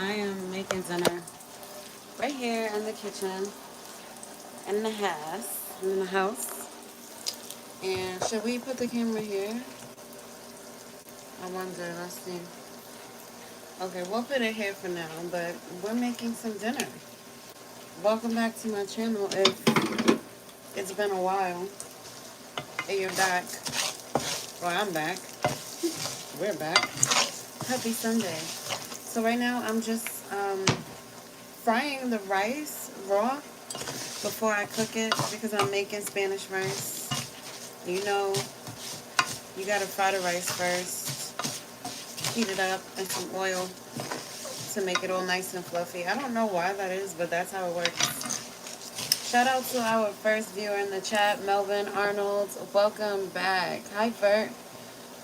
I am making dinner right here in the kitchen, in the house. And should we put the camera here? I wonder, let's see. Okay, we'll put it here for now, but we're making some dinner. Welcome back to my channel if it's been a while and you're back. Well, I'm back. We're back. Happy Sunday. So right now I'm just frying the rice raw before I cook it because I'm making Spanish rice. You know, you gotta fry the rice first, heat it up in some oil to make it all nice and fluffy. I don't know why that is, but that's how it works. Shout out to our first viewer in the chat, Melvin Arnold. Welcome back. Hi, Fert.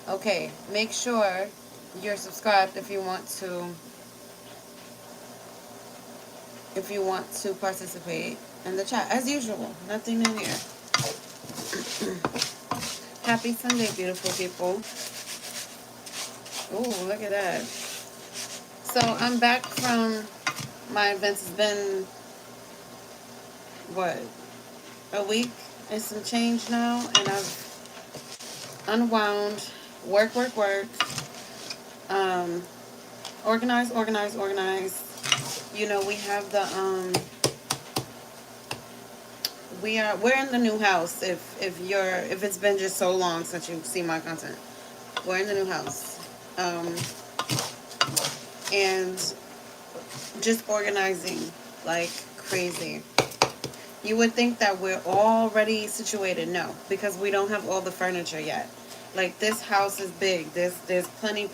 Okay, make sure you're subscribed if you want to participate in the chat. As usual, nothing new here. Happy Sunday, beautiful people. Oh, look at that. So I'm back from my events. It's been, what, a week and some change now. And I've unwound, work. Organize. You know, we have the, we're in the new house. If it's been just so long since you've seen my content, we're in the new house. And just organizing like crazy. You would think that we're already situated. No, because we don't have all the furniture yet. Like, this house is big. There's plenty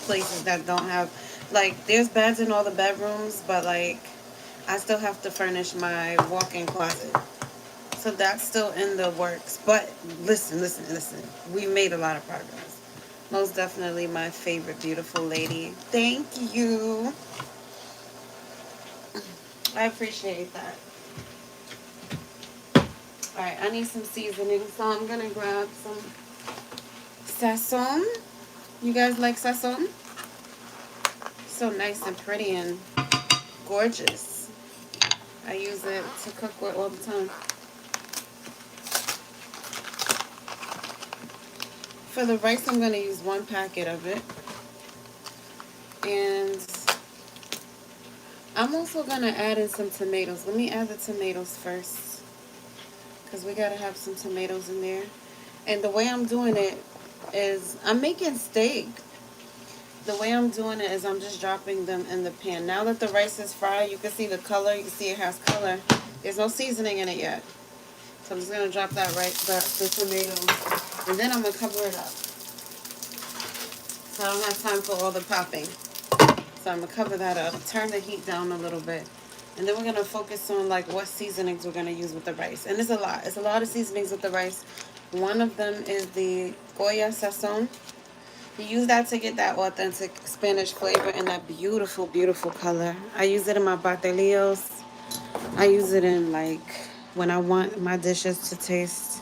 places that don't have, like, there's beds in all the bedrooms, but like I still have to furnish my walk-in closet. So that's still in the works. But listen. We made a lot of progress. Most definitely my favorite beautiful lady. Thank you. I appreciate that. Alright, I need some seasoning, so I'm going to grab some sazon. You guys like sazon? So nice and pretty and gorgeous. I use it to cook with all the time. For the rice, I'm going to use 1 packet of it. And I'm also going to add in some tomatoes. Let me add the tomatoes first, because we got to have some tomatoes in there. And the way I'm doing it is, I'm making steak. The way I'm doing it is I'm just dropping them in the pan. Now that the rice is fried, you can see the color. You can see it has color. There's no seasoning in it yet. So I'm just going to drop the tomatoes. And then I'm going to cover it up. So I don't have time for all the popping. So I'm going to cover that up. Turn the heat down a little bit. And then we're going to focus on like what seasonings we're going to use with the rice. And it's a lot. It's a lot of seasonings with the rice. One of them is the Goya Sazon. You use that to get that authentic Spanish flavor and that beautiful, beautiful color. I use it in my patelillos. I use it in like when I want my dishes to taste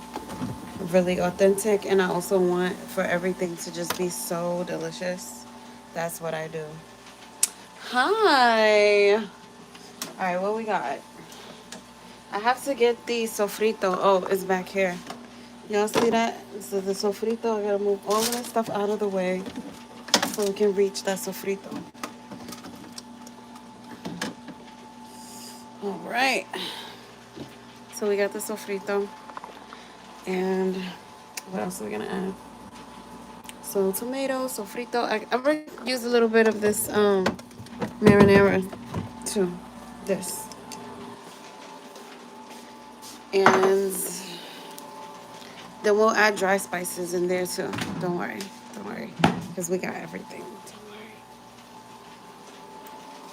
really authentic, and I also want for everything to just be so delicious. That's what I do. Hi. All right, what we got? I have to get the sofrito. Oh, it's back here. Y'all see that? So the sofrito, I gotta move all of that stuff out of the way so we can reach that sofrito. All right. So we got the sofrito. And what else are we gonna add? So tomato, sofrito. I already used a little bit of this marinara to this. And then we'll add dry spices in there too. Don't worry. Because we got everything. Don't worry.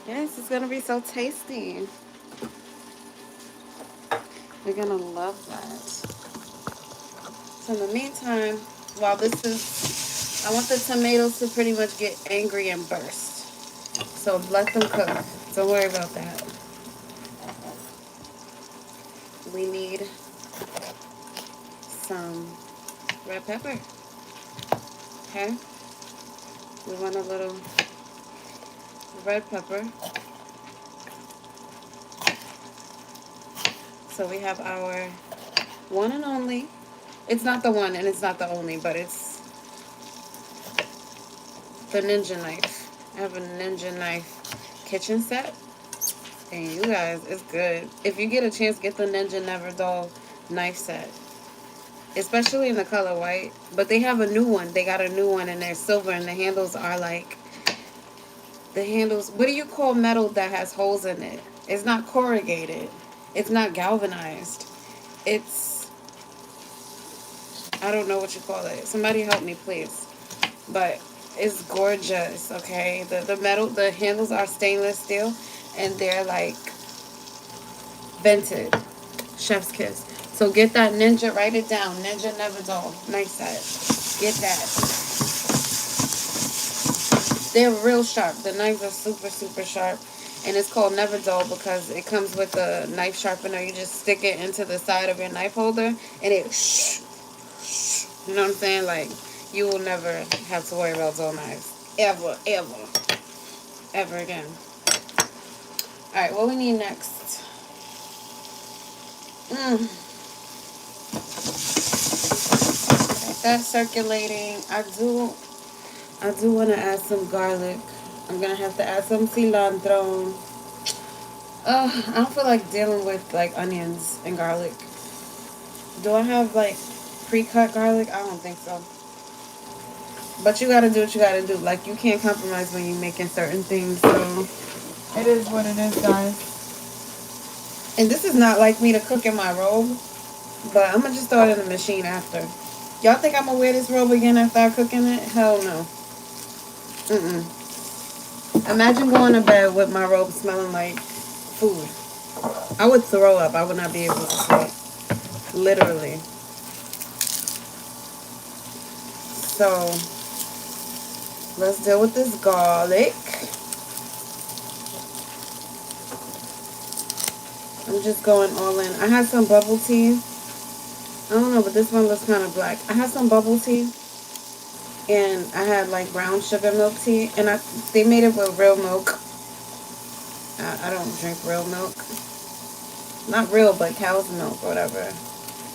Yes, it's gonna be so tasty. You're gonna love that. So in the meantime, while this is, I want the tomatoes to pretty much get angry and burst. So let them cook. Don't worry about that. We need some red pepper. Okay? We want a little red pepper. So we have our one and only. It's not the one and it's not the only, but it's the ninja knife. I have a ninja knife kitchen set. And you guys, it's good. If you get a chance, get the Ninja Never Dull knife set. Especially in the color white. But they have a new one. They got a new one and they're silver and the handles are like... The handles... What do you call metal that has holes in it? It's not corrugated. It's not galvanized. It's... I don't know what you call it. Somebody help me, please. But it's gorgeous, okay? The metal... The handles are stainless steel. And they're like vented. Chef's kiss. So get that Ninja, write it down. Ninja Never Dull. Nice set. Get that. They're real sharp. The knives are super, super sharp. And it's called Never Dull because it comes with a knife sharpener. You just stick it into the side of your knife holder and it shh. You know what I'm saying? Like, you will never have to worry about dull knives. Ever, ever. Ever again. Alright, what we need next? Got that circulating. I do want to add some garlic. I'm going to have to add some cilantro. I don't feel like dealing with like onions and garlic. Do I have like pre-cut garlic? I don't think so. But you got to do what you got to do. Like, you can't compromise when you're making certain things, so... It is what it is, guys. And this is not like me to cook in my robe. But I'm going to just throw it in the machine after. Y'all think I'm going to wear this robe again after I cook in it? Hell no. Imagine going to bed with my robe smelling like food. I would throw up. I would not be able to sleep. Literally. So, let's deal with this garlic. I'm just going all in. I had some bubble tea. I don't know, but this one looks kind of black. I had some bubble tea. And I had like brown sugar milk tea. And they made it with real milk. I don't drink real milk. Not real, but cow's milk or whatever.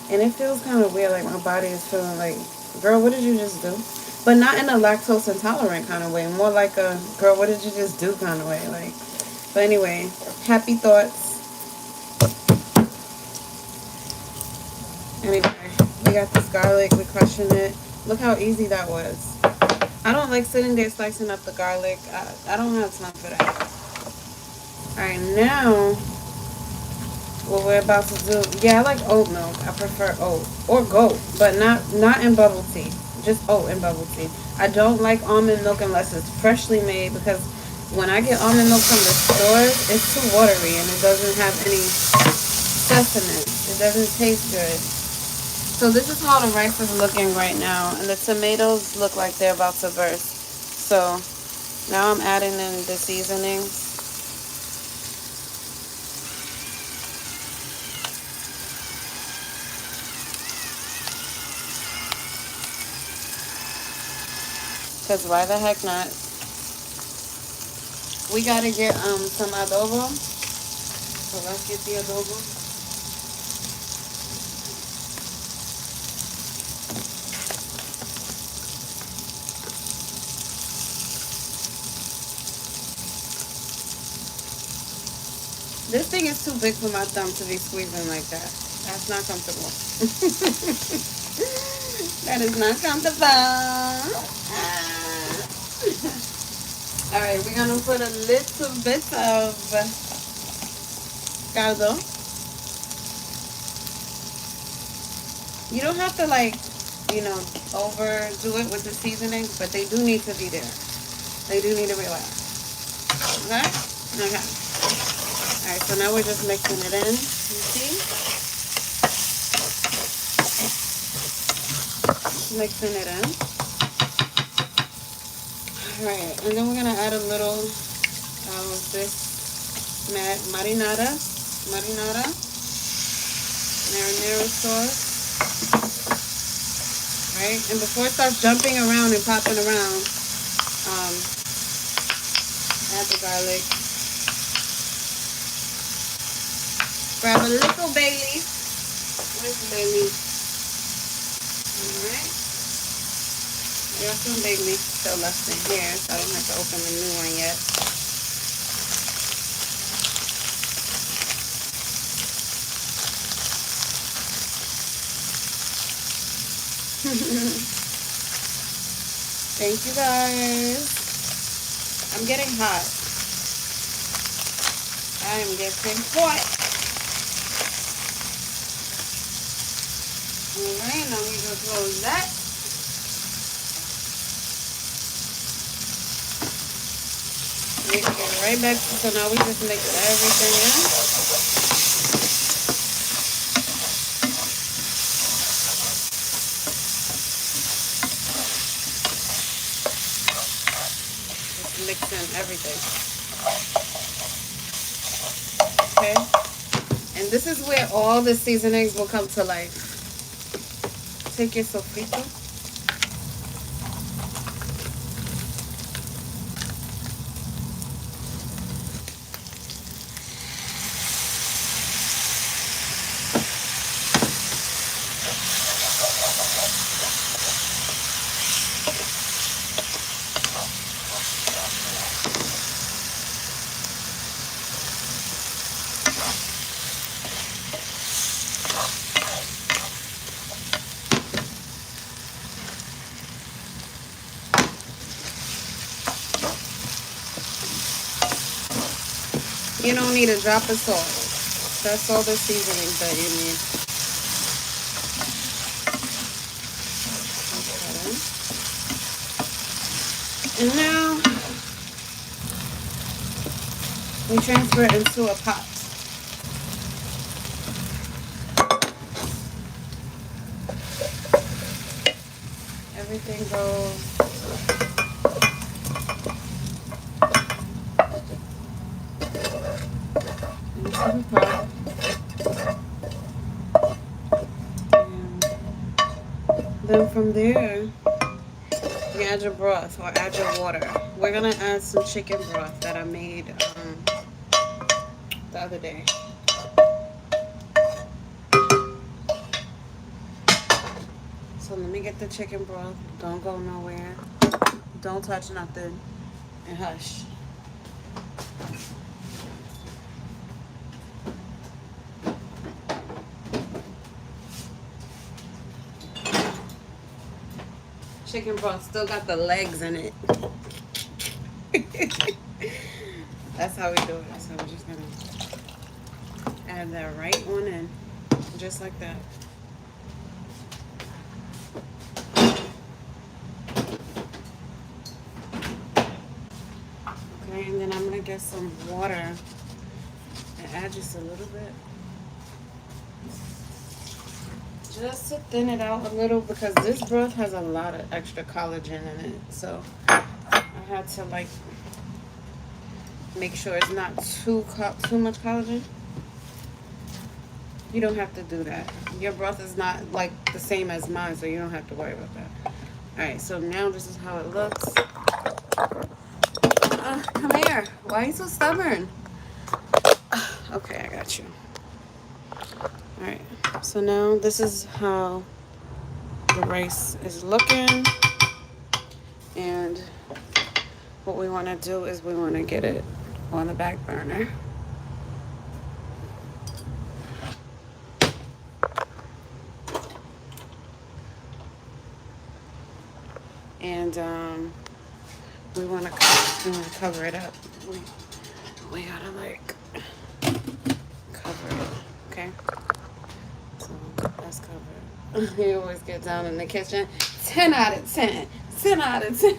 And it feels kind of weird. Like my body is feeling like, girl, what did you just do? But not in a lactose intolerant kind of way. More like a, girl, what did you just do kind of way. Like, but anyway, happy thoughts. Anyway, we got this garlic. We're crushing it. Look how easy that was. I don't like sitting there slicing up the garlic. I don't have time for that. Alright, now, what we're about to do. Yeah, I like oat milk. I prefer oat. Or goat. But not in bubble tea. Just oat in bubble tea. I don't like almond milk unless it's freshly made. Because when I get almond milk from the stores, it's too watery. And it doesn't have any sustenance. It doesn't taste good. So this is how the rice is looking right now. And the tomatoes look like they're about to burst. So now I'm adding in the seasonings. Because why the heck not? We got to get some adobo. So let's get the adobo. This thing is too big for my thumb to be squeezing like that. That's not comfortable. That is not comfortable. Alright, we're going to put a little bit of caldo. You don't have to like, you know, overdo it with the seasonings, but they do need to be there. They do need to be like, okay? Okay. Alright, so now we're just mixing it in. You see? Mixing it in. Alright, and then we're going to add a little of this marinara sauce. Right? And before it starts jumping around and popping around, Add the garlic. Grab a little bay leaf. Where's the bay leaf? Alright. I got some bay leaf still left in here, so I don't have to open the new one yet. Thank you guys. I'm getting hot. I am getting hot. Alright, now we just close that. Mix it right back. So now we just mix everything in. Mix in everything. Okay, and this is where all the seasonings will come to life. Take your sofrito. You don't need a drop of salt. That's all the seasoning that you need. Okay. And now we transfer it into a pot. Everything goes into the pot. And then from there, you add your broth or add your water. We're gonna add some chicken broth that I made the other day. So let me get the chicken broth. Don't go nowhere. Don't touch nothing. And hush. Chicken broth still got the legs in it. That's how we do it. So I'm just gonna add that right one in. Just like that. Okay, and then I'm gonna get some water and add just a little bit. Just to thin it out a little because this broth has a lot of extra collagen in it. So I had to like make sure it's not too much collagen. You don't have to do that. Your broth is not like the same as mine, so you don't have to worry about that. Alright, so now this is how it looks. Come here. Why are you so stubborn? Okay, I got you. Alright, so now this is how the rice is looking. And what we want to do is we want to get it on the back burner. And we want to cover it up. We gotta like cover it, okay? So that's covered. You always get down in the kitchen. 10 out of 10. 10 out of 10.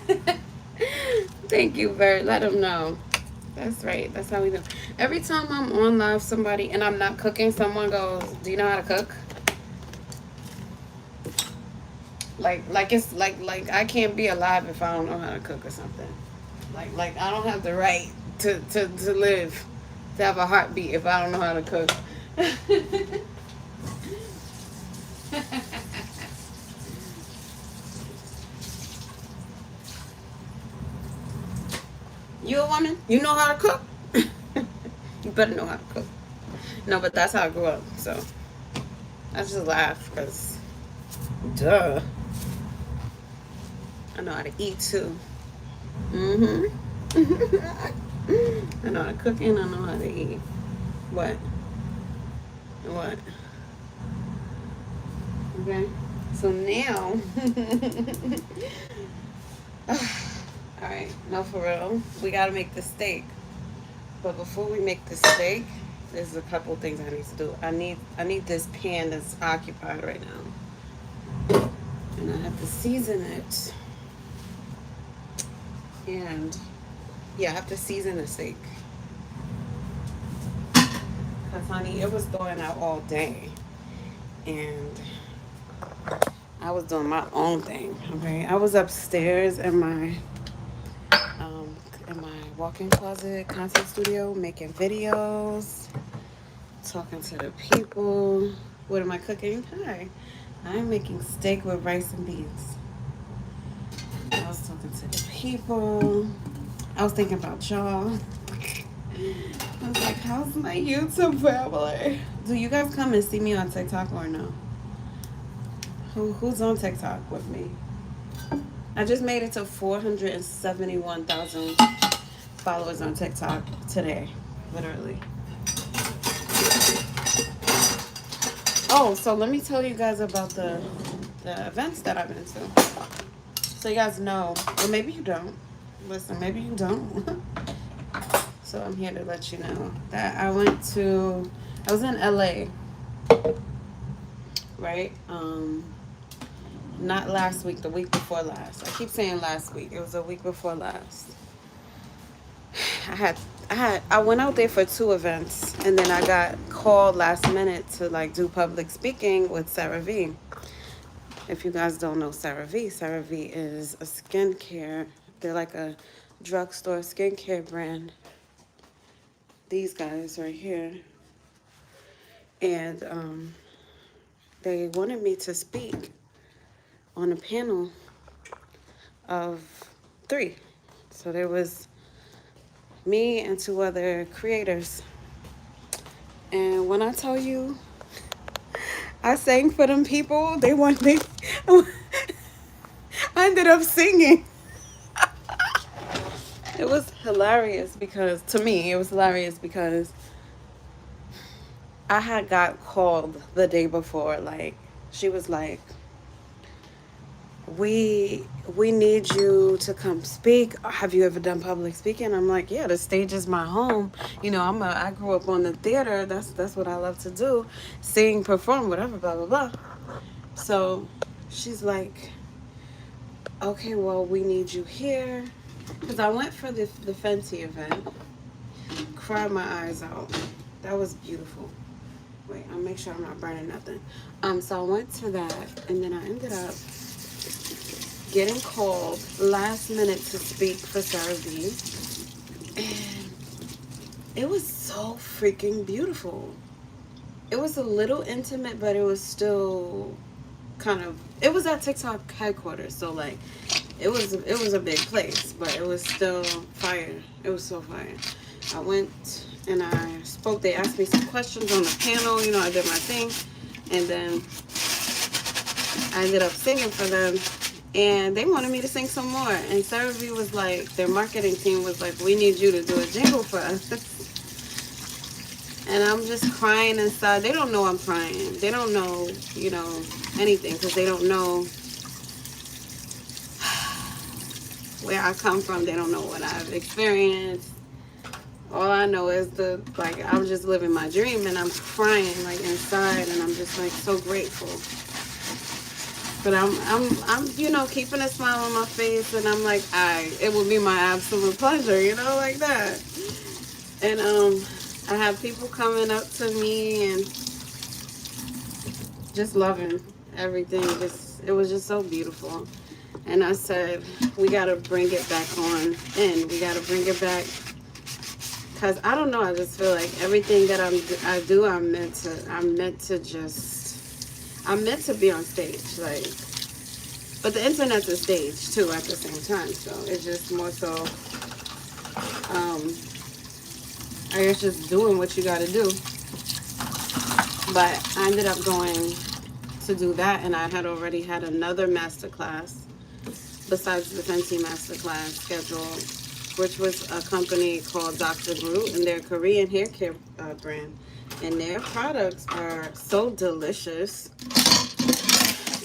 Thank you, Bert. Let them know. That's right. That's how we do. Every time I'm on live somebody and I'm not cooking, someone goes, "Do you know how to cook?" Like it's like I can't be alive if I don't know how to cook or something. Like I don't have the right to live, to have a heartbeat if I don't know how to cook. You a woman? You know how to cook? You better know how to cook. No, but that's how I grew up. So I just laugh because, duh. I know how to eat too. Mm-hmm. I know how to cook and I know how to eat. What? What? Okay. So now, all right. No, for real. We gotta make the steak. But before we make the steak, there's a couple things I need to do. I need this pan that's occupied right now, and I have to season it. And yeah, I have to season the steak. Cause honey, it was going out all day, and I was doing my own thing. Okay, I was upstairs in my walk-in closet content studio making videos, talking to the people. What am I cooking? Hi, I'm making steak with rice and beans. I was talking to the people. I was thinking about y'all. I was like, how's my YouTube family? Do you guys come and see me on TikTok or no? Who's on TikTok with me? I just made it to 471,000 followers on TikTok today. Literally. Oh, so let me tell you guys about the events that I've been to. So you guys know, or maybe you don't. Listen, maybe you don't. So I'm here to let you know that I was in LA, right? Not last week, the week before last. I keep saying last week. It was a week before last. I went out there for 2 events, and then I got called last minute to like do public speaking with CeraVe. If you guys don't know CeraVe is a skincare. They're like a drugstore skincare brand. These guys right here. And they wanted me to speak on a panel of 3. So there was me and 2 other creators. And when I tell you, I sang for them people, I ended up singing. It was hilarious because, to me, it was hilarious because I had got called the day before. Like, she was like, we need you to come speak. Have you ever done public speaking? I'm like, yeah, the stage is my home. You know, I grew up on the theater. That's what I love to do. Sing, perform, whatever, blah, blah, blah. So she's like, okay, well, we need you here. Because I went for the Fenty event. Cried my eyes out. That was beautiful. Wait, I'll make sure I'm not burning nothing. So I went to that, and then I ended up getting called last minute to speak for CeraVe. And it was so freaking beautiful. It was a little intimate, but it was still kind of, it was at TikTok headquarters, so like it was a big place, but it was still fire. It was so fire. I went and I spoke. They asked me some questions on the panel. You know, I did my thing, and then I ended up singing for them. And they wanted me to sing some more. And CeraVe was like, their marketing team was like, we need you to do a jingle for us. And I'm just crying inside. They don't know I'm crying. They don't know, you know, anything, because they don't know where I come from. They don't know what I've experienced. All I know is I'm just living my dream, and I'm crying like inside, and I'm just like so grateful. But I'm you know, keeping a smile on my face, and I'm like, it would be my absolute pleasure, you know, like that. And I have people coming up to me and just loving everything. It was just so beautiful. And I said, we gotta bring it back on, and we gotta bring it back, because I don't know, I just feel like everything that I'm meant to be on stage, like, but the internet's a stage too at the same time, so it's just more so I guess just doing what you got to do. But I ended up going to do that, and I had already had another masterclass besides the Fenty masterclass scheduled, which was a company called Dr. Groot, and they're a Korean hair care brand. And their products are so delicious.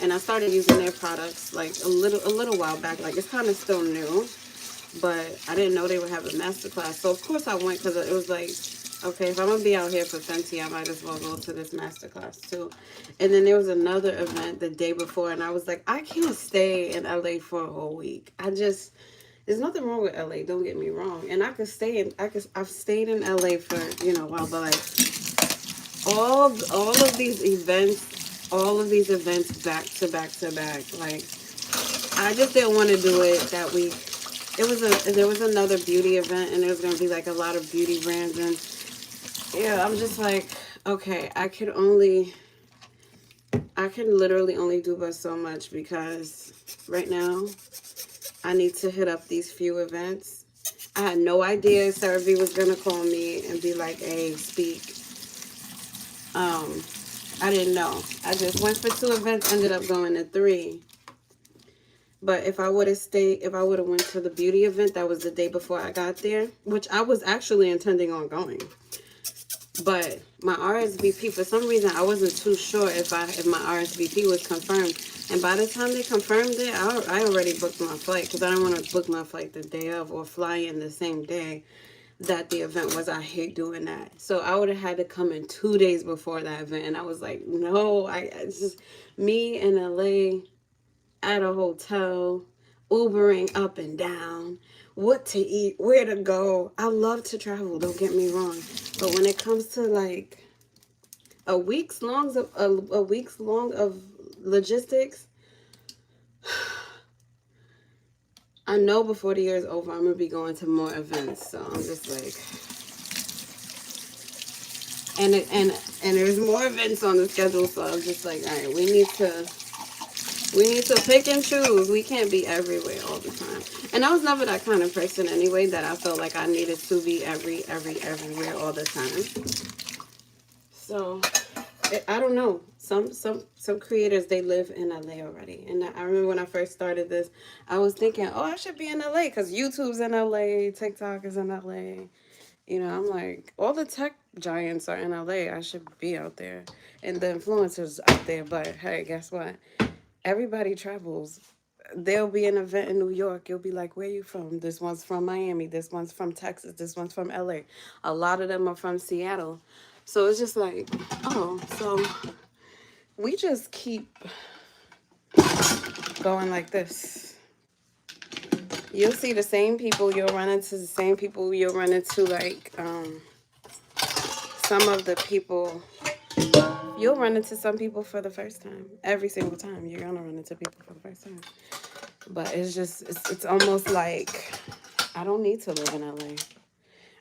And I started using their products like a little while back. Like, it's kind of still new, but I didn't know they would have a masterclass. So of course I went, because it was like, okay, if I'm gonna be out here for Fenty, I might as well go to this masterclass too. And then there was another event the day before, and I was like, I can't stay in LA for a whole week. There's nothing wrong with LA, don't get me wrong. And I could stay in, I've stayed in LA for, a while, but like all of these events back to back to back, like I just didn't want to do it that week. There was another beauty event, and there was going to be like a lot of beauty brands, and yeah, I'm just like, okay, I can literally only do but so much, because right now I need to hit up these few events. I had no idea Sarah V was going to call me and be like, hey, speak. I didn't know. I just went for 2 events, ended up going to 3. But if I would have went to the beauty event, that was the day before I got there, which I was actually intending on going. But my RSVP, for some reason, I wasn't too sure if my RSVP was confirmed. And by the time they confirmed it, I already booked my flight, because I don't want to book my flight the day of or fly in the same day that the event was. I hate doing that. So I would have had to come in 2 days before that event. And I was like, no, it's just me in LA at a hotel, Ubering up and down, what to eat, where to go. I love to travel, don't get me wrong. But when it comes to like a week's long of logistics, I know before the year is over, I'm going to be going to more events. So I'm just like, and there's more events on the schedule. So I'm just like, all right, we need to pick and choose. We can't be everywhere all the time. And I was never that kind of person anyway, that I felt like I needed to be everywhere all the time. So I don't know. Some creators, they live in LA already. And I remember when I first started this, I was thinking, oh, I should be in LA, because YouTube's in LA, TikTok is in LA. I'm like, all the tech giants are in LA. I should be out there. And the influencers out there. But hey, guess what? Everybody travels. There'll be an event in New York. You'll be like, where you from? This one's from Miami. This one's from Texas. This one's from LA. A lot of them are from Seattle. So it's just like, oh, so we just keep going like this. You'll see the same people. You'll run into the same people. You'll run into like some of the people. You'll run into some people for the first time. Every single time you're gonna run into people for the first time. But it's just, it's almost like I don't need to live in LA.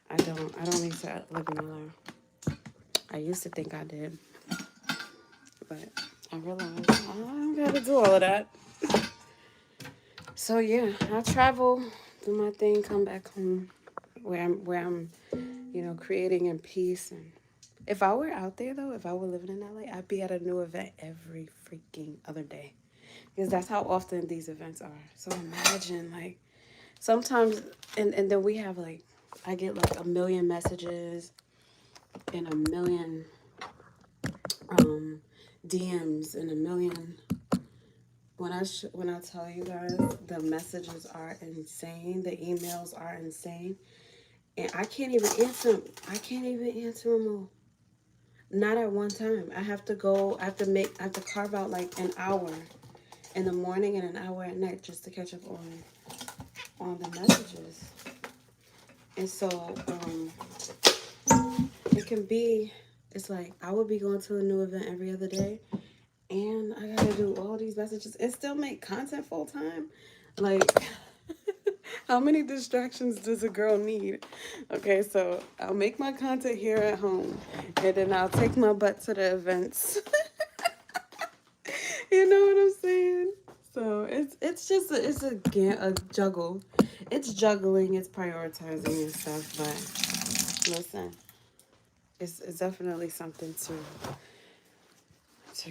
I don't need to live in LA. I used to think I did, but I realized I don't gotta do all of that. So yeah, I travel, do my thing, come back home, where I'm, creating in peace. And if I were out there though, if I were living in LA, I'd be at a new event every freaking other day, because that's how often these events are. So imagine, like, sometimes, and then we have like, I get like 1 million messages and 1 million DMs and 1 million. When I tell you guys, the messages are insane, the emails are insane, and I can't even answer them. All. Not at one time. I have to carve out like an hour in the morning and an hour at night just to catch up on the messages. And so it's like I would be going to a new event every other day, and I gotta do all these messages and still make content full time. Like, how many distractions does a girl need? Okay, so I'll make my content here at home, and then I'll take my butt to the events. You know what I'm saying? So it's just a juggle. It's juggling, it's prioritizing and stuff, but listen, it's definitely something to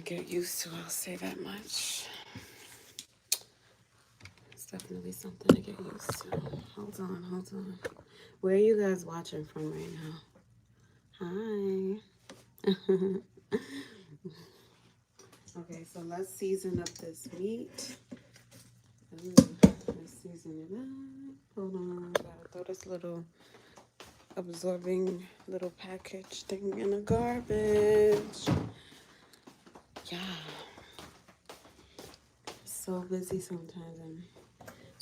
get used to. I'll say that much. It's definitely something to get used to. Hold on, hold on. Where are you guys watching from right now? Hi. Okay, so let's season up this meat. Ooh, let's season it up. Hold on, gotta throw this little absorbing little package thing in the garbage. Yeah. So busy sometimes, and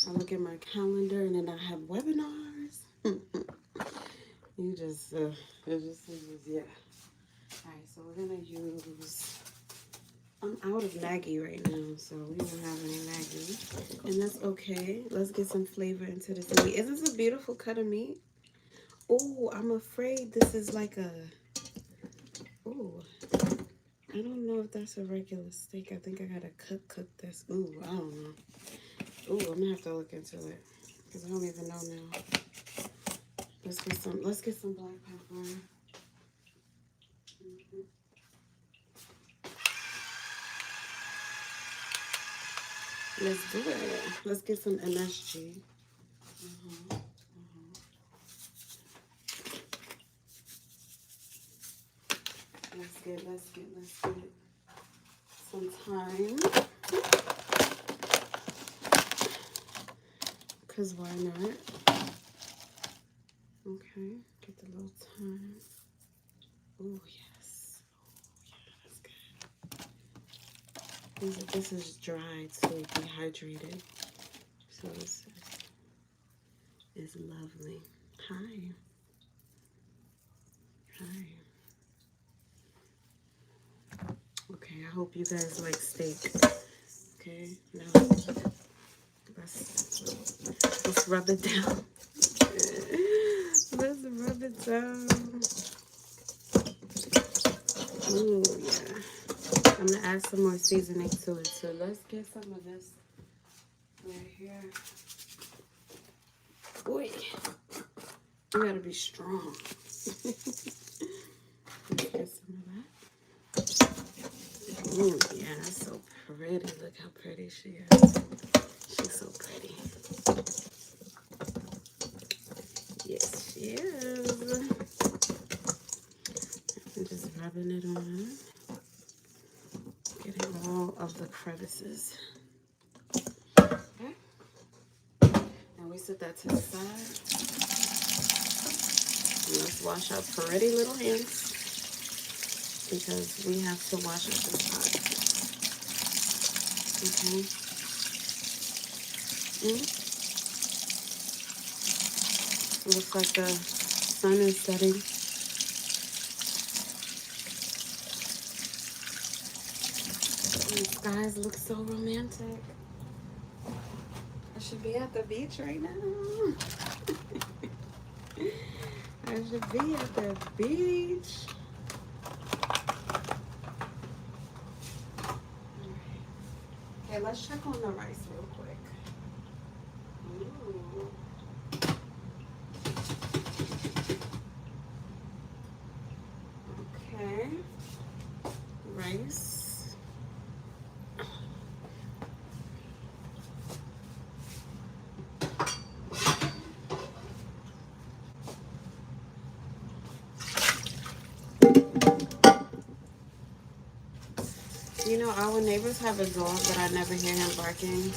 I look at my calendar and then I have webinars. You just, it just yeah. All right, so we're gonna use, I'm out of Maggi right now, so we don't have any Maggi, and that's okay. Let's get some flavor into this meat. Isn't this a beautiful cut of meat? Oh, I'm afraid this is like a, oh, I don't know if that's a regular steak. I think I gotta cook this. Ooh, I don't know. Ooh, I'm gonna have to look into it because I don't even know now. Let's get some black pepper. Let's do it. Let's get some MSG. Let's get some thyme. Cause why not? Okay, get the little thyme. Oh yes. Oh yeah, that's good. This is dried, so dehydrated. So this is lovely. Hi. Hi. Okay, I hope you guys like steak. Okay, now let's rub it down. Let's rub it down. Ooh, yeah. I'm gonna add some more seasoning to it. So let's get some of this right here. Boy, you gotta be strong. Let's get some of that. Ooh, yeah, that's so pretty. Look how pretty she is. She's so pretty. Yes, she is. I'm just rubbing it on. Getting all of the crevices. Okay. Now we set that to the side. And let's wash our pretty little hands because we have to wash up this pot. Okay. It looks like the sun is setting. And the skies look so romantic. I should be at the beach right now. I should be at the beach. Okay, let's check on the rice real quick. Ooh. Okay. Rice. You know, our neighbors have a dog, but I never hear him barking.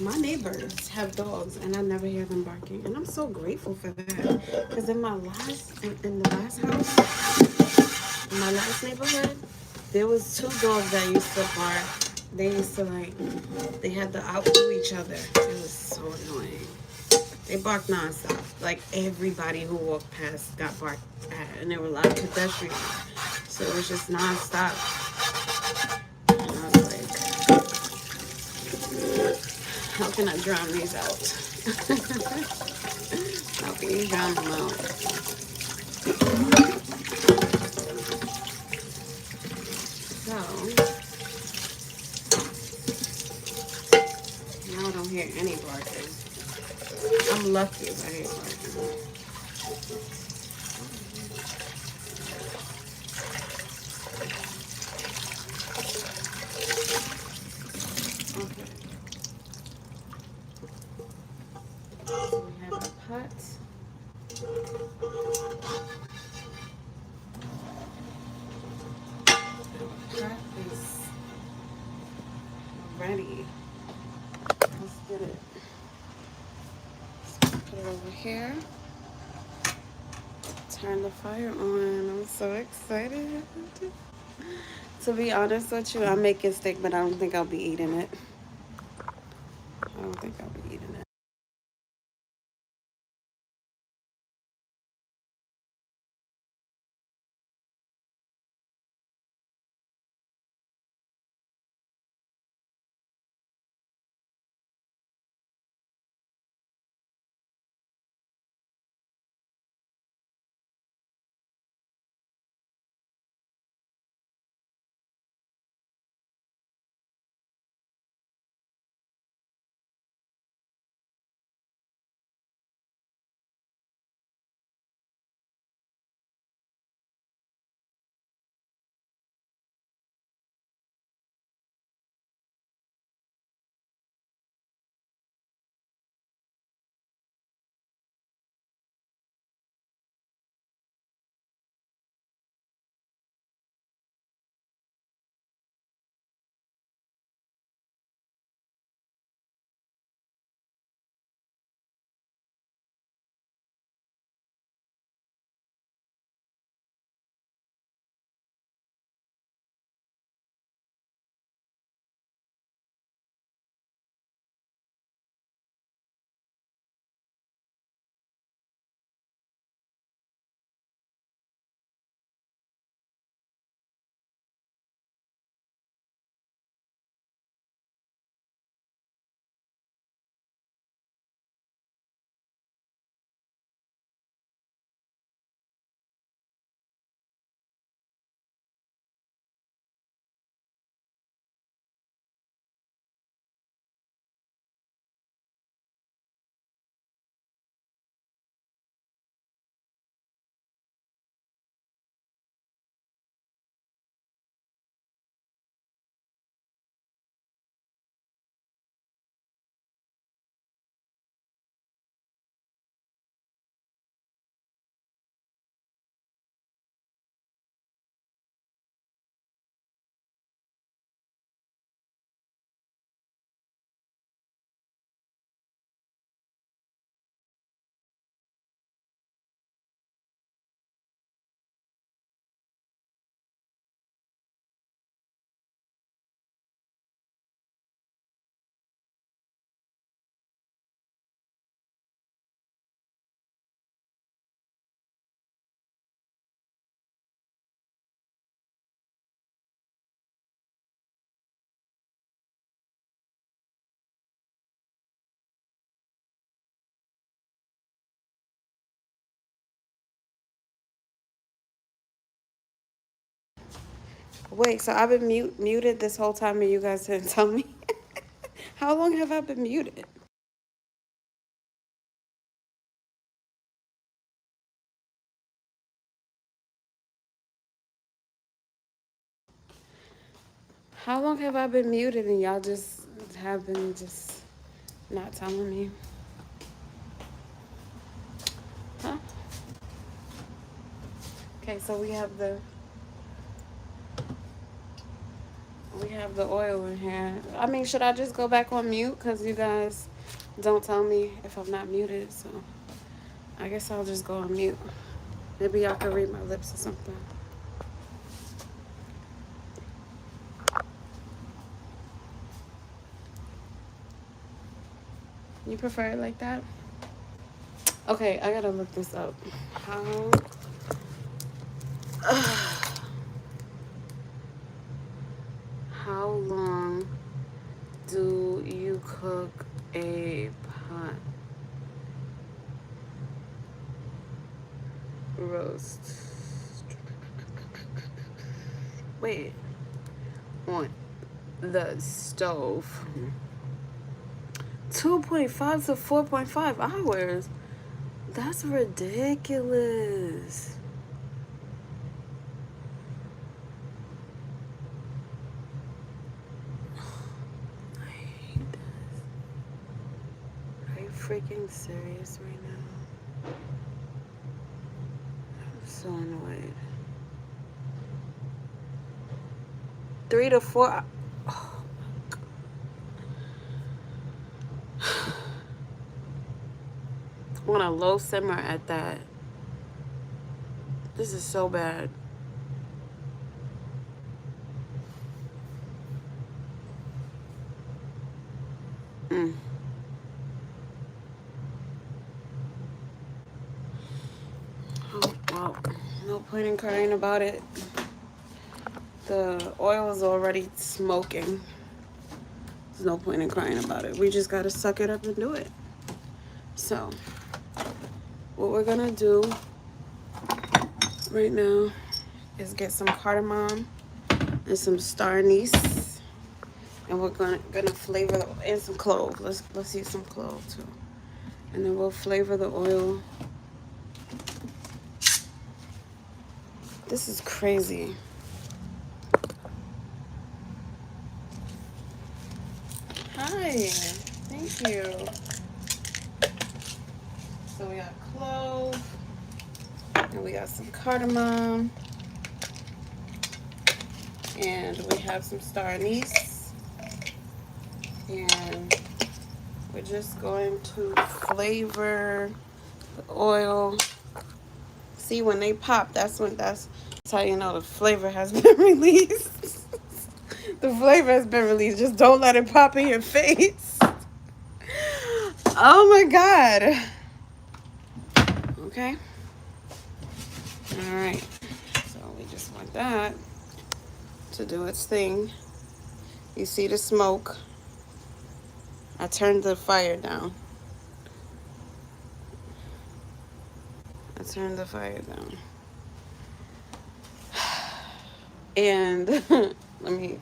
My neighbors have dogs, and I never hear them barking. And I'm so grateful for that. Because in my in the last house, in my last neighborhood, there was 2 dogs that used to bark. They used to, like, they had to outdo each other. It was so annoying. They barked nonstop. Like, everybody who walked past got barked at. And there were a lot of pedestrians. So it was just nonstop. How can I drown these out? How can you drown them out? So, now I don't hear any barking. I'm lucky if I hit right. Okay. So we have our pot. Our pot is ready. Let's get it. Put it over here. Turn the fire on. I'm so excited. To be honest with you, I'm making steak, but I don't think I'll be eating it. I don't think I'll be eating it. Wait, so I've been muted this whole time and you guys didn't tell me? How long have I been muted? How long have I been muted and y'all just have been just not telling me? Huh? Okay, so we have the oil in here. I mean, should I just go back on mute? Because you guys don't tell me if I'm not muted. So I guess I'll just go on mute. Maybe y'all can read my lips or something. You prefer it like that? Okay, I gotta look this up. How long do you cook a pot roast? Wait, on the stove. 2.5 to 4.5 hours. That's ridiculous. I hate this. Are you freaking serious right now? I'm so annoyed. 3 to 4. Oh my God. I want a low simmer at that. This is so bad. Oh, well, no point in crying about it. The oil is already smoking. There's no point in crying about it. We just gotta suck it up and do it. So, what we're gonna do right now is get some cardamom and some star anise, and we're gonna flavor the, and some clove. Let's use some clove too, and then we'll flavor the oil. This is crazy. Hi, thank you. So we got clove, and we got some cardamom, and we have some star anise, and we're just going to flavor the oil. See, when they pop, that's how you know the flavor has been released. The flavor has been released. Just don't let it pop in your face. Oh my God. Okay. All right. So we just want that to do its thing. You see the smoke. I turned the fire down. And let me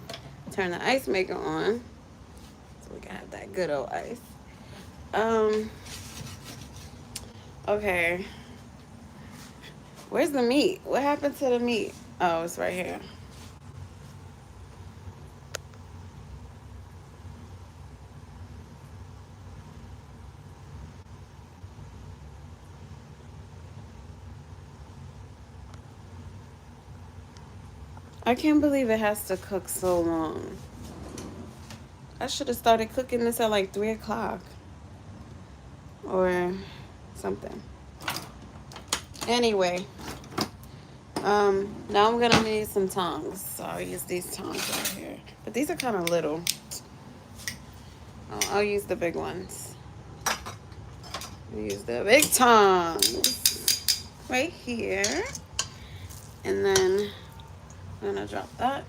turn the ice maker on so we can have that good old ice. Okay. Where's the meat? What happened to the meat? Oh, it's right here. I can't believe it has to cook so long. I should have started cooking this at like 3 o'clock or something. Anyway, now I'm gonna need some tongs. So I'll use these tongs right here. But these are kind of little. I'll use the big ones. I'll use the big tongs right here. And then I'm gonna drop that.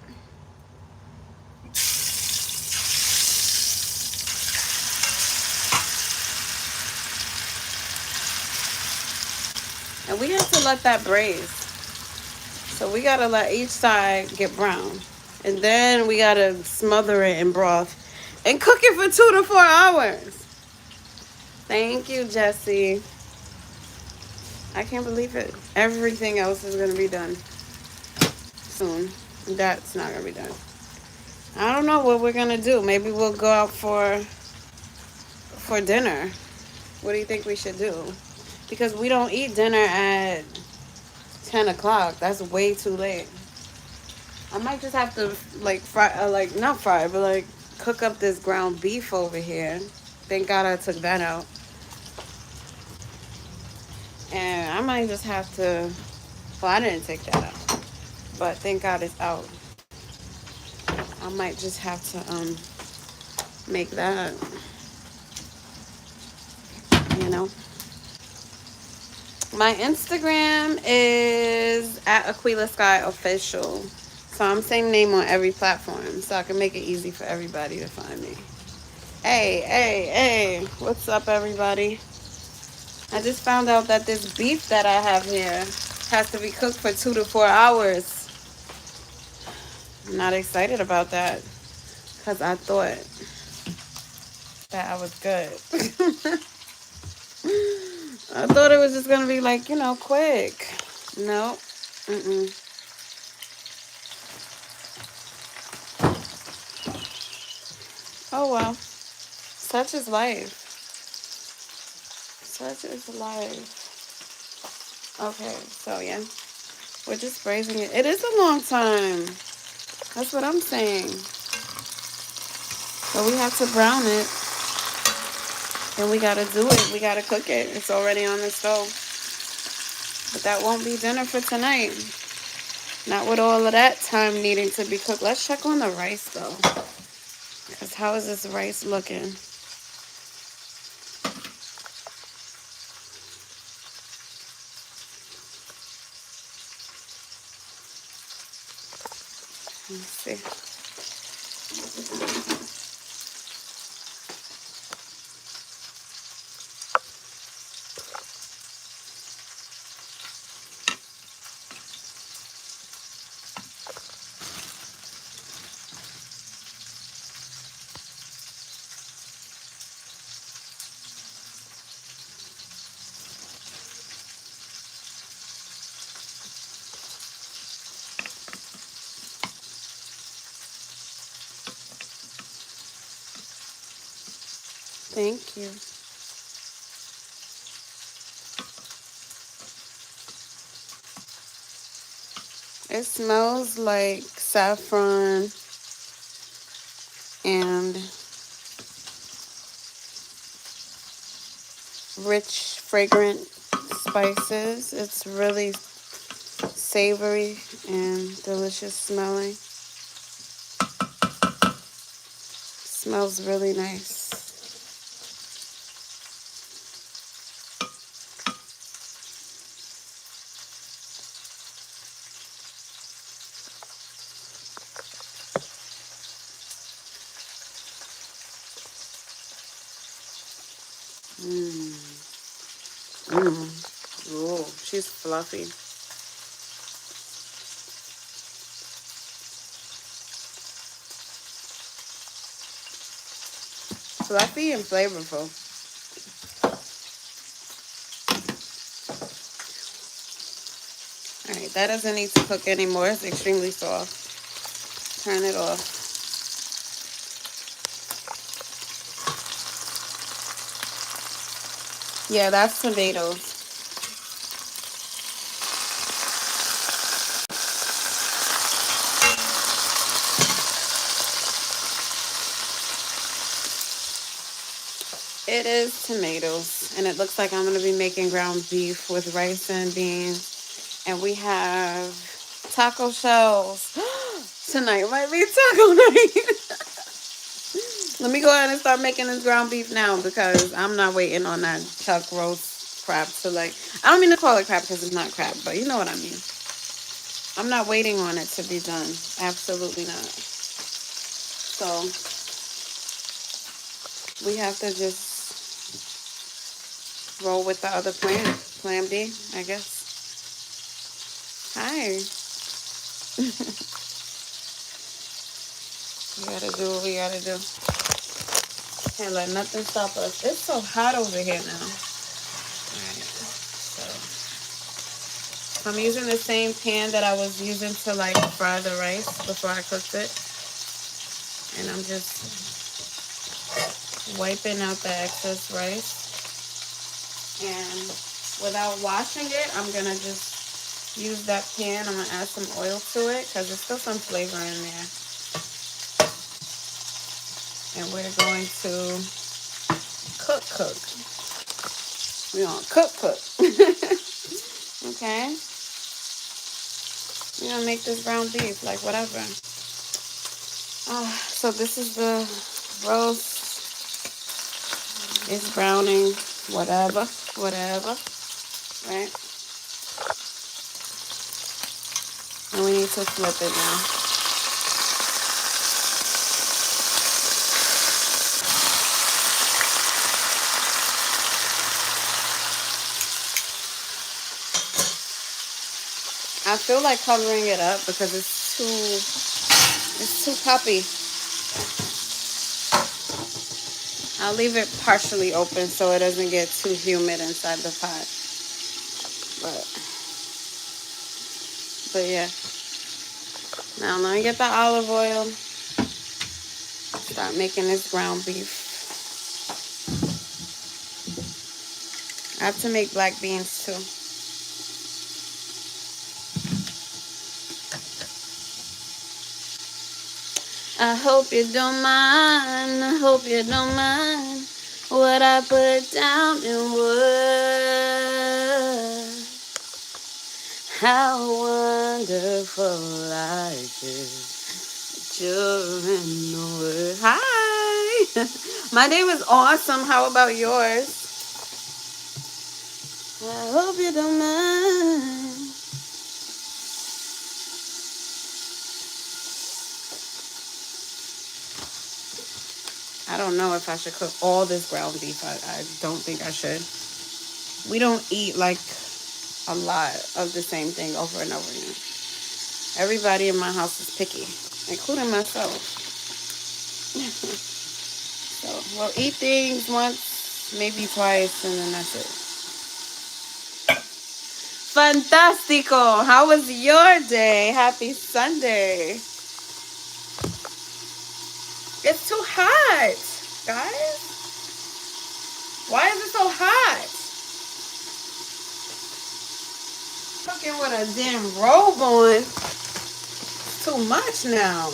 And we have to let that braise. So we gotta let each side get brown. And then we gotta smother it in broth and cook it for 2 to 4 hours. Thank you, Jesse. I can't believe it. Everything else is gonna be done soon. That's not gonna be done. I don't know what we're gonna do. Maybe we'll go out for dinner. What do you think we should do? Because we don't eat dinner at 10 o'clock. That's way too late. I might just have to not fry, but like cook up this ground beef over here. Thank God I took that out. And I might just have to, well, I didn't take that out, but thank God it's out. I might just have to make that, you know. My Instagram is at Aquila Sky Official. So I'm same name on every platform, so I can make it easy for everybody to find me. Hey, what's up, everybody? I just found out that this beef that I have here has to be cooked for 2 to 4 hours. I'm not excited about that because I thought that I was good. I thought it was just gonna be like, you know, quick. No. Mm-mm. Oh well. Such is life. Such is life. Okay, so yeah. We're just braising it. It is a long time. That's what I'm saying. So we have to brown it. And we gotta do it. We gotta cook it. It's already on the stove. But that won't be dinner for tonight. Not with all of that time needing to be cooked. Let's check on the rice though. Because how is this rice looking? Let's see. Thank you. It smells like saffron and rich, fragrant spices. It's really savory and delicious smelling. Smells really nice. Mmm. Mmm. Oh, she's fluffy. Fluffy and flavorful. Alright, that doesn't need to cook anymore. It's extremely soft. Turn it off. Yeah, that's tomatoes. It is tomatoes. And it looks like I'm going to be making ground beef with rice and beans. And we have taco shells. Tonight might be taco night. Let me go ahead and start making this ground beef now because I'm not waiting on that chuck roast crab to like... I don't mean to call it crab because it's not crab, but you know what I mean. I'm not waiting on it to be done. Absolutely not. So we have to just roll with the other plan. Plan B, I guess. Hi. We gotta do what we gotta do. Can't let nothing stop us. It's so hot over here now. Alright. So I'm using the same pan that I was using to like fry the rice before I cooked it. And I'm just wiping out the excess rice. And without washing it, I'm gonna just use that pan. I'm gonna add some oil to it because there's still some flavor in there. And we're going to cook. We're gonna cook. Okay? We're gonna make this ground beef, like whatever. So this is the roast. It's browning, whatever, right? And we need to flip it now. I feel like covering it up because it's too puppy. I'll leave it partially open so it doesn't get too humid inside the pot. But yeah. Now let me get the olive oil. Start making this ground beef. I have to make black beans too. I hope you don't mind. I hope you don't mind what I put down in words. How wonderful life is during the word. Hi. My day was awesome. How about yours? I hope you don't mind. I don't know if I should cook all this ground beef. I don't think I should. We don't eat like a lot of the same thing over and over again. Everybody in my house is picky, including myself. So we'll eat things once, maybe twice, and then that's it. Fantastico! How was your day? Happy Sunday. It's too hot, guys. Why is it so hot? Cooking with a damn robe on. It's too much now.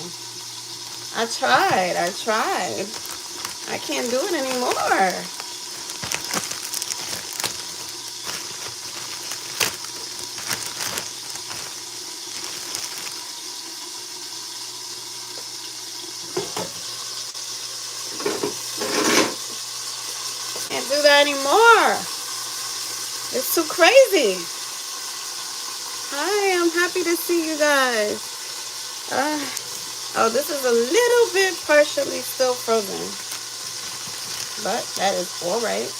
I tried. I can't do it anymore. Can't do that anymore. It's too crazy. Hi, I'm happy to see you guys. Oh, this is a little bit partially still frozen, but that is all right.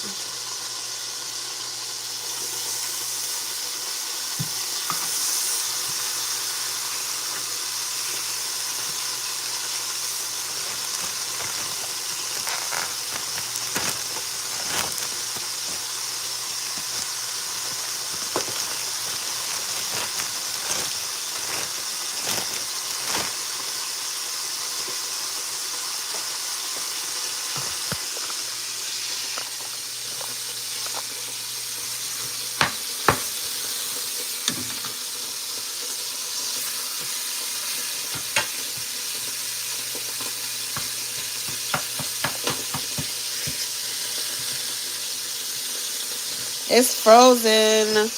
It's frozen.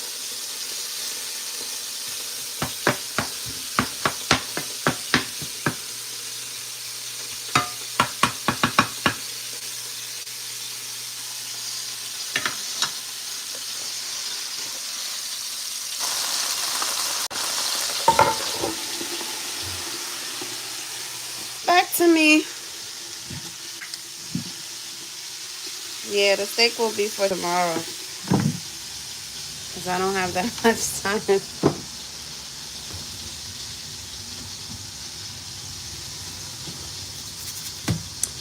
Back to me. Yeah, the steak will be for tomorrow, because I don't have that much time.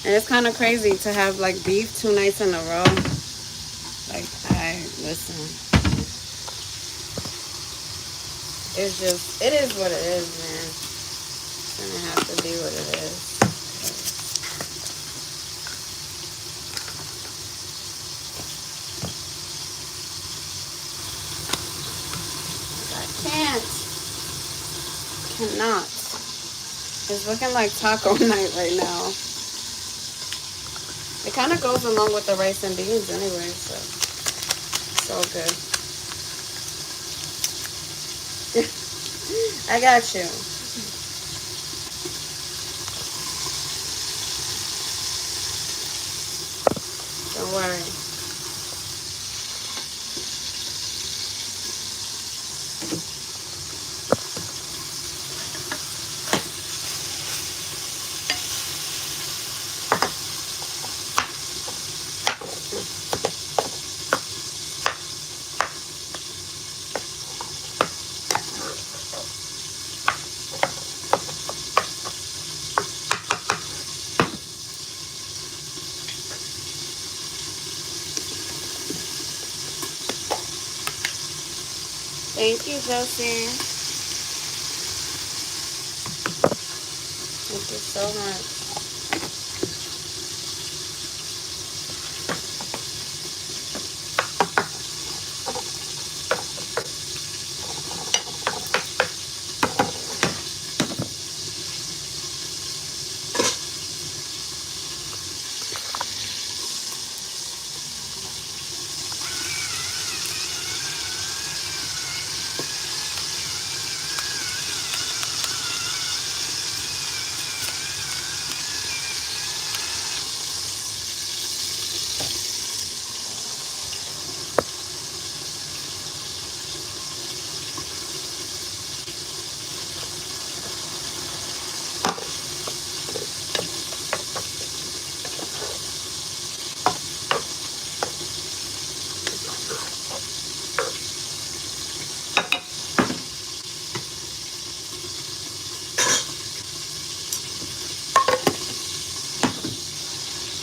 And it's kind of crazy to have like beef 2 nights in a row. Like, listen. It's just, it is what it is, man. It's gonna have to be what it is. Cannot. It's looking like taco night right now. It kind of goes along with the rice and beans anyway, so it's all good. I got you. Don't worry. Thank you, Josie. Thank you so much.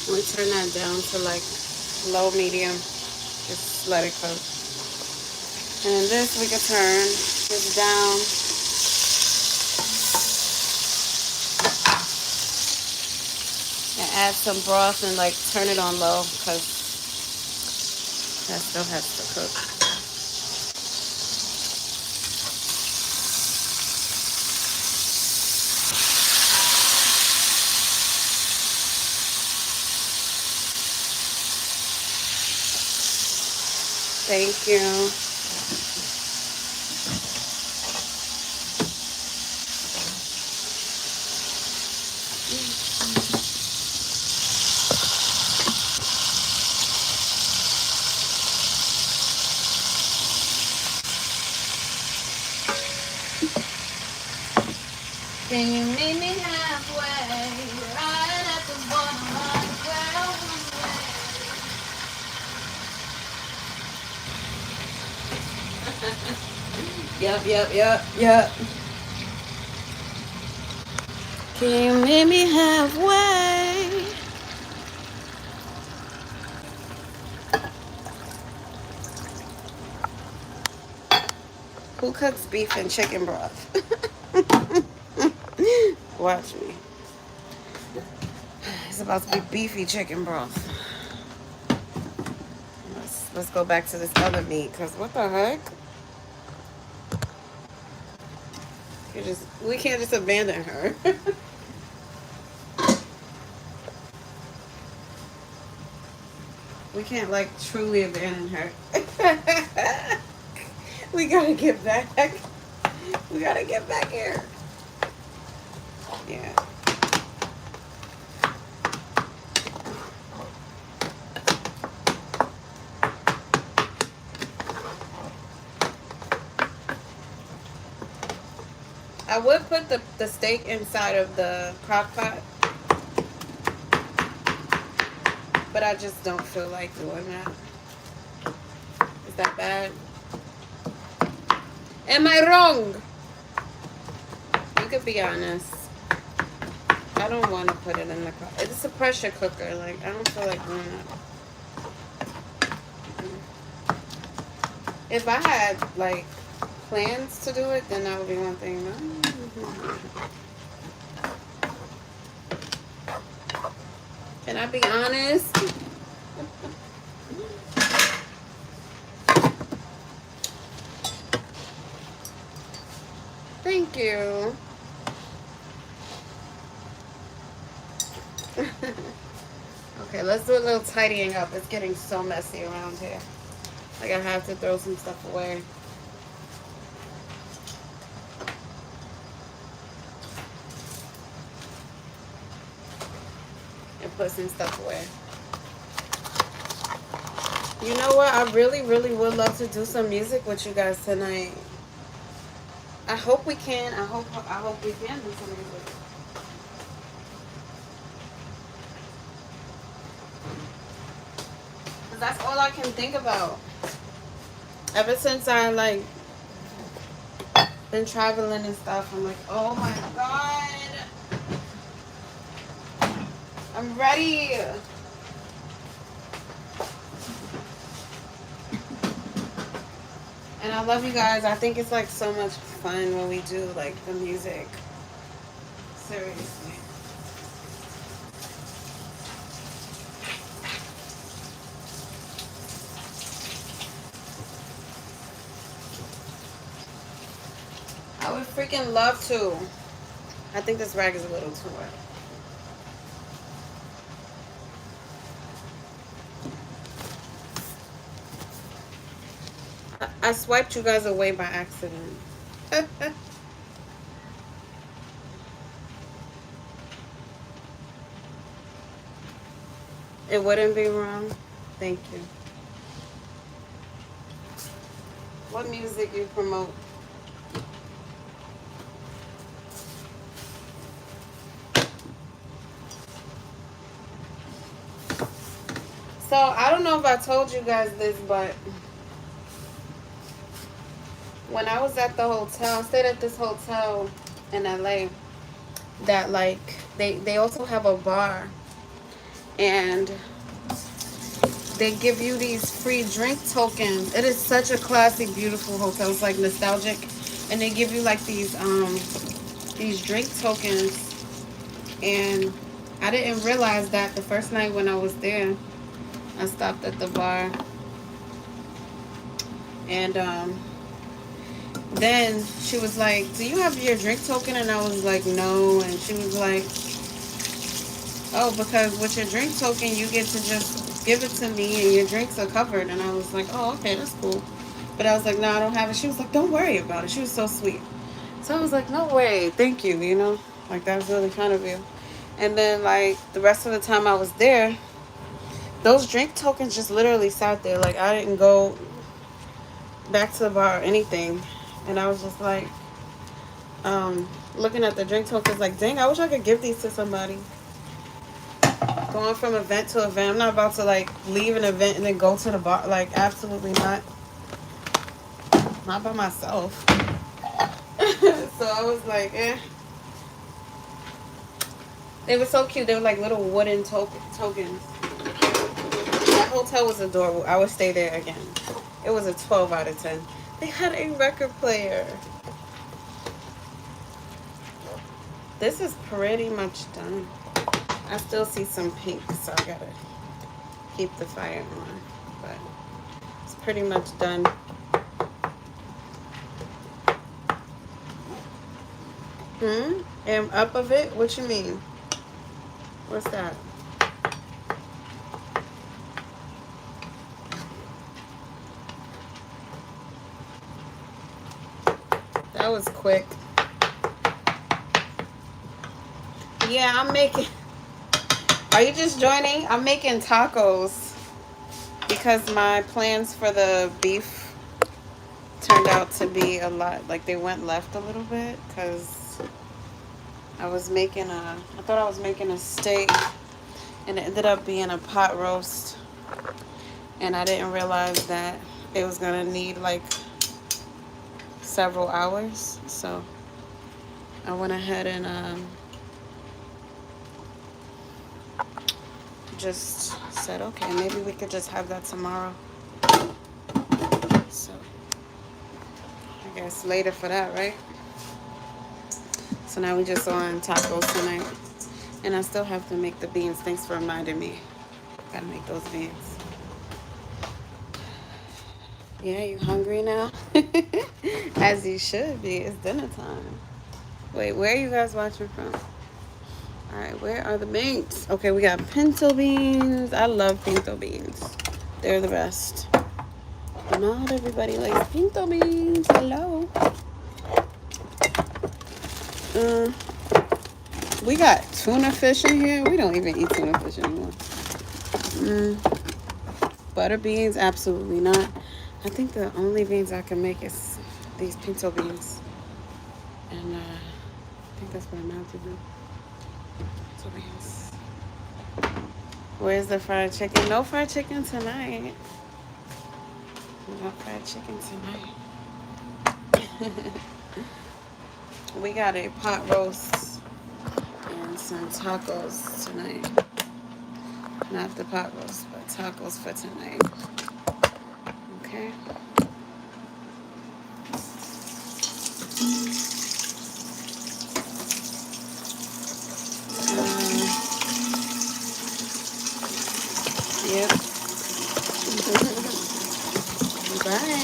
We turn that down to like low medium. Just let it cook. And then this we can turn this down. And add some broth and like turn it on low because that still has to cook. Thank you. Can you meet me halfway, right at the bottom of the Yep. Can you meet me halfway? Who cooks beef and chicken broth? Watch me. It's about to be beefy chicken broth. Let's go back to this other meat, because what the heck? We can't just abandon her. We can't like truly abandon her. We gotta get back. We gotta get back here. Yeah. I would put the steak inside of the crock pot, but I just don't feel like doing that. Is that bad? Am I wrong? You could be honest. I don't want to put it in the crock. It's a pressure cooker. Like, I don't feel like doing that. If I had, like, plans to do it, then that would be one thing. Can I be honest? Thank you. Okay, let's do a little tidying up. It's getting so messy around here. Like, I have to throw some stuff away. And put some stuff away. You know what? I really, really would love to do some music with you guys tonight. I hope we can. I hope we can do some music. Cause that's all I can think about. Ever since I like been traveling and stuff, I'm like, oh my god, I'm ready. And I love you guys. I think it's like so much fun when we do like the music. Seriously. I would freaking love to. I think this rag is a little too wet. I swiped you guys away by accident. It wouldn't be wrong. Thank you. What music you promote? So I don't know if I told you guys this, but when I was at the hotel, I stayed at this hotel in LA that like they also have a bar, and they give you these free drink tokens. It is such a classic, beautiful hotel. It's like nostalgic, and they give you like these drink tokens. And I didn't realize that the first night when I was there. I stopped at the bar, and then she was like, "Do you have your drink token?" And I was like, "No." And she was like, "Oh, because with your drink token, you get to just give it to me, and your drinks are covered." And I was like, "Oh, okay, that's cool." But I was like, "No, I don't have it." She was like, "Don't worry about it." She was so sweet. So I was like, "No way, thank you." You know, like that was really kind of you. And then like the rest of the time I was there, those drink tokens just literally sat there. Like, I didn't go back to the bar or anything. And I was just like, looking at the drink tokens like, dang, I wish I could give these to somebody. Going from event to event. I'm not about to, like, leave an event and then go to the bar. Like, absolutely not. Not by myself. So I was like, eh. They were so cute. They were like little wooden tokens. That hotel was adorable. I would stay there again. It was a 12 out of 10. They had a record player. This is pretty much done. I still see some pink, so I gotta keep the fire on. But it's pretty much done. And up of it? What you mean? What's that? That was quick. Yeah, I'm making... Are you just joining? I'm making tacos because my plans for the beef turned out to be a lot. Like, they went left a little bit because I thought I was making a steak, and it ended up being a pot roast. And I didn't realize that it was going to need like several hours. So I went ahead and just said, okay, maybe we could just have that tomorrow. So I guess later for that, right? So now we just on tacos tonight. And I still have to make the beans. Thanks for reminding me. Gotta make those beans. Yeah, you hungry now? As you should be. It's dinner time. Wait, where are you guys watching from? Alright, where are the beans? Okay, we got pinto beans. I love pinto beans. They're the best. Not everybody likes pinto beans. Hello. We got tuna fish in here. We don't even eat tuna fish anymore. Butter beans, absolutely not. I think the only beans I can make is these pinto beans. And I think that's what I'm about to do. Pinto beans. Where's the fried chicken? No fried chicken tonight. No fried chicken tonight. We got a pot roast and some tacos tonight. Not the pot roast, but tacos for tonight. Okay. Yep. Bye.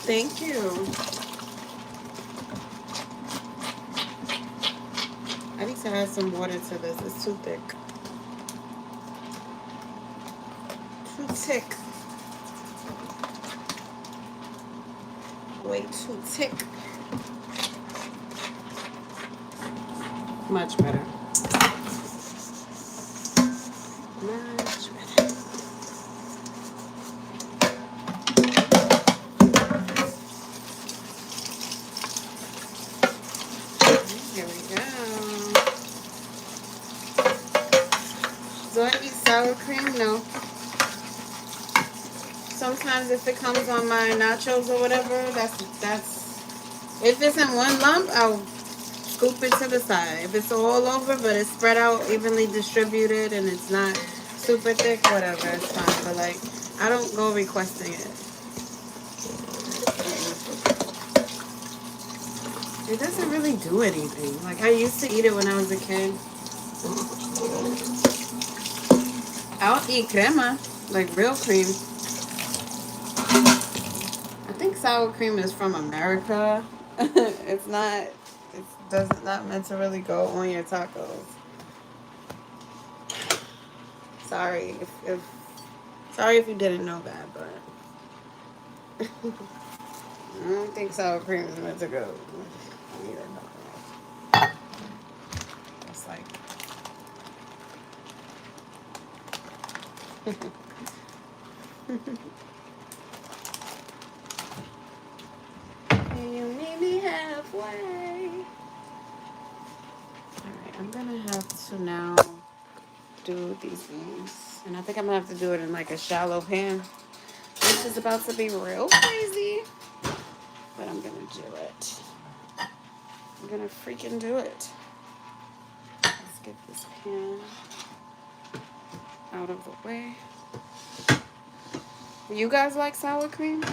Thank you. I need to add some water to this. It's too thick. Too thick. Way too thick. Much better. Much better. Here we go. Do I eat sour cream? No. Sometimes if it comes on my nachos or whatever, that's if it's in one lump, I'll scoop it to the side. If it's all over but it's spread out, evenly distributed, and it's not super thick, whatever, it's fine. But like, I don't go requesting it. It doesn't really do anything. Like, I used to eat it when I was a kid. I'll eat crema, like real cream. I think sour cream is from America. It's not. It's not meant to really go on your tacos. Sorry if you didn't know that, but I don't think sour cream is meant to go. It's like you meet me halfway. Alright, I'm gonna have to now do these things. And I think I'm gonna have to do it in like a shallow pan. This is about to be real crazy. But I'm gonna do it. I'm gonna freaking do it. Let's get this pan out of the way. You guys like sour cream?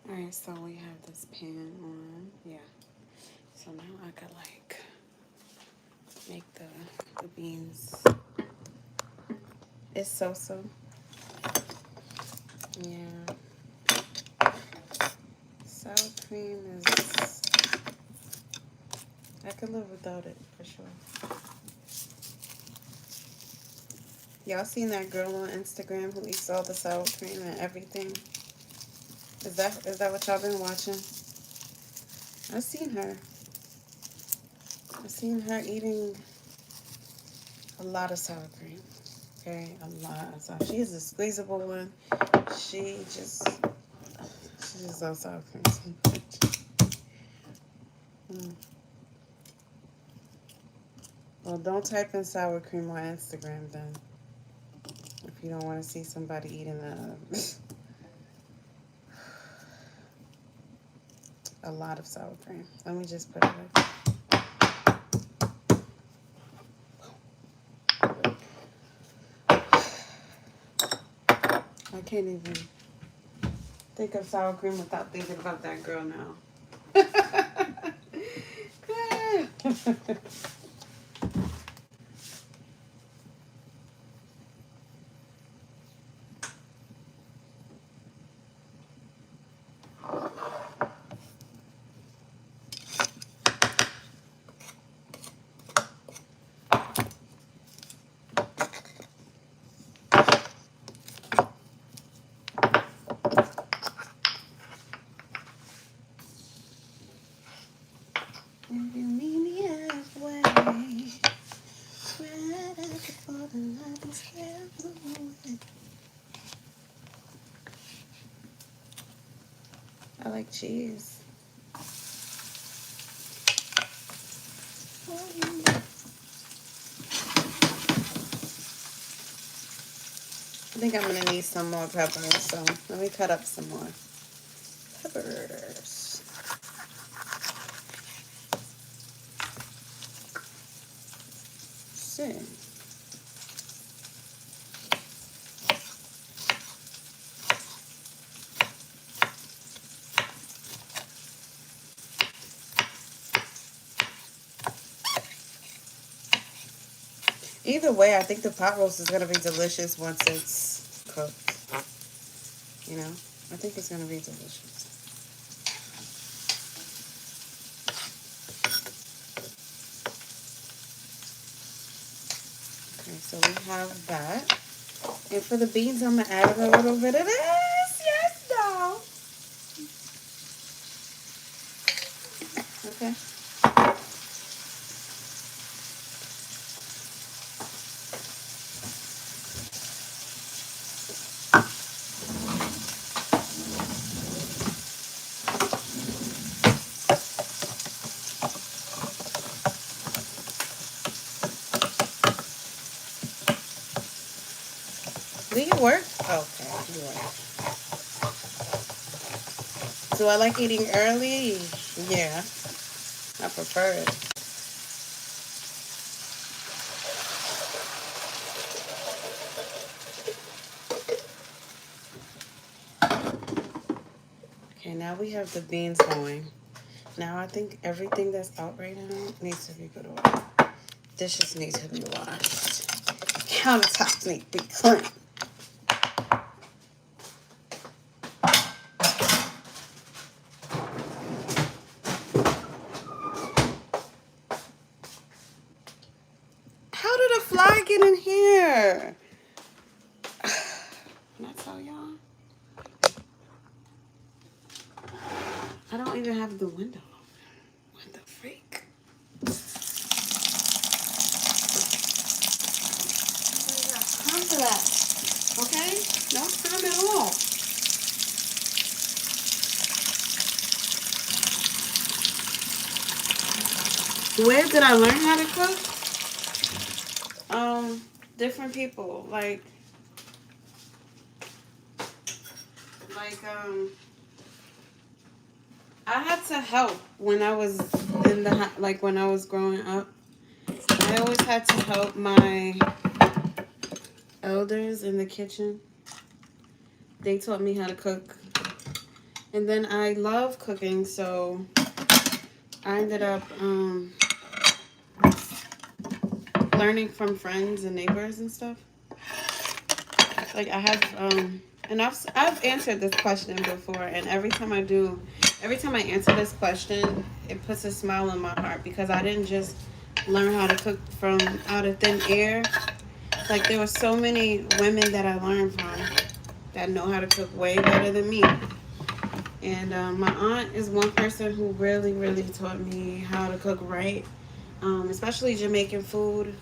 Alright, so we have this pan on. Yeah. So now I could like make the beans. It's so. Yeah. Sour cream is, I could live without it for sure. Y'all seen that girl on Instagram who eats all the sour cream and everything? Is that what y'all been watching? I've seen her. I've seen her eating a lot of sour cream. Okay, a lot of sour. She is a squeezable one. She just loves sour cream so much. Well, don't type in sour cream on Instagram then. If you don't want to see somebody eating a lot of sour cream. Let me just put it like I can't even think of sour cream without thinking about that girl now. If you meet me halfway, right at the bottom of this railroad. I like cheese. think I'm gonna need some more peppers, so let me cut up some more peppers. See. Either way, I think the pot roast is going to be delicious once it's cooked. You know, I think it's going to be delicious. Okay, so we have that. And for the beans, I'm going to add a little bit of this. Yes, no. Okay. Do you work? Okay, you work. Do I like eating early? Yeah, I prefer it. Okay, now we have the beans going. Now I think everything that's out right now needs to be put away. Dishes need to be washed. Countertops need to be clean. How did a fly get in here? Can I tell y'all? I don't even have the window open. What the freak? Time for that. Okay? No time at all. Where did I learn how to cook? Different people. Like I had to help when I was in the, like when I was growing up. I always had to help my elders in the kitchen. They taught me how to cook. And then I love cooking, so I ended up learning from friends and neighbors and stuff. Like I have, and I've answered this question before, and every time I answer this question, it puts a smile on my heart because I didn't just learn how to cook from out of thin air. Like there were so many women that I learned from that know how to cook way better than me. And my aunt is one person who really, really taught me how to cook right, especially Jamaican food.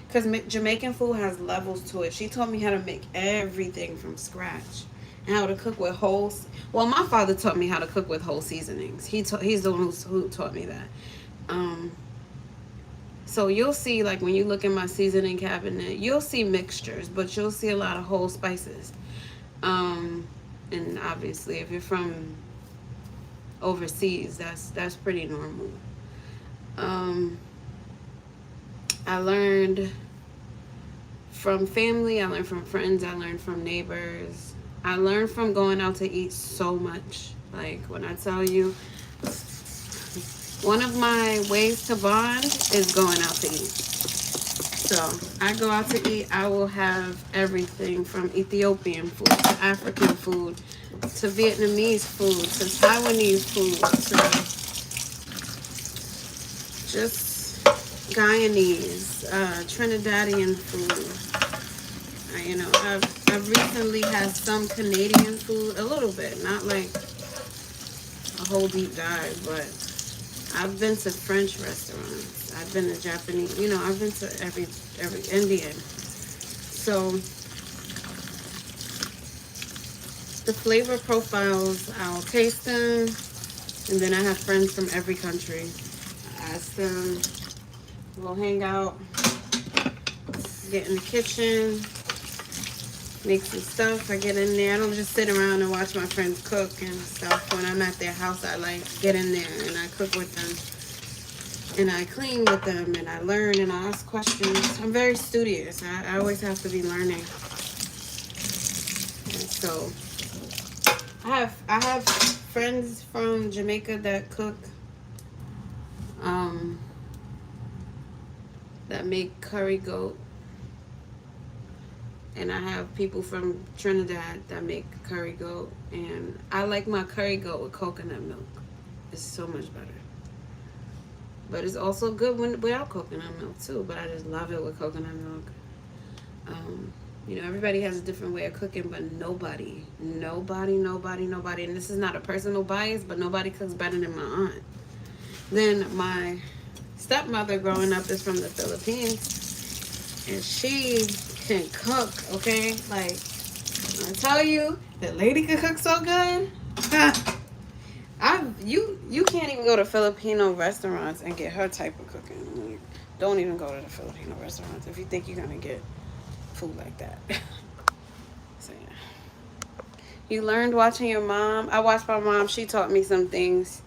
Because Jamaican food has levels to it. She taught me how to make everything from scratch. And how to cook with whole... Well, my father taught me how to cook with whole seasonings. He's the one who taught me that. So you'll see, like, when you look in my seasoning cabinet, you'll see mixtures. But you'll see a lot of whole spices. And obviously, if you're from overseas, that's pretty normal. I learned from family, I learned from friends, I learned from neighbors. I learned from going out to eat so much. Like when I tell you, one of my ways to bond is going out to eat. So I go out to eat, I will have everything from Ethiopian food to African food to Vietnamese food to Taiwanese food to just Guyanese, Trinidadian food. You know, I've recently had some Canadian food, a little bit, not like a whole deep dive, but I've been to French restaurants. I've been to Japanese, you know, I've been to every Indian. So the flavor profiles, I'll taste them, and then I have friends from every country. I ask them. We'll hang out, get in the kitchen, make some stuff. I get in there. I don't just sit around and watch my friends cook and stuff. When I'm at their house, I like get in there and I cook with them. And I clean with them and I learn and I ask questions. I'm very studious. I always have to be learning. And so I have friends from Jamaica that cook, that make curry goat. And I have people from Trinidad that make curry goat. And I like my curry goat with coconut milk. It's so much better. But it's also good without coconut milk too. But I just love it with coconut milk. Everybody has a different way of cooking, but nobody, and this is not a personal bias, but nobody cooks better than my aunt. Then my stepmother growing up is from the Philippines, and she can cook, okay? Like, I tell you, the lady can cook so good. You can't even go to Filipino restaurants and get her type of cooking. Like, don't even go to the Filipino restaurants if you think you're gonna get food like that. So yeah. You learned watching your mom. I watched my mom. She taught me some things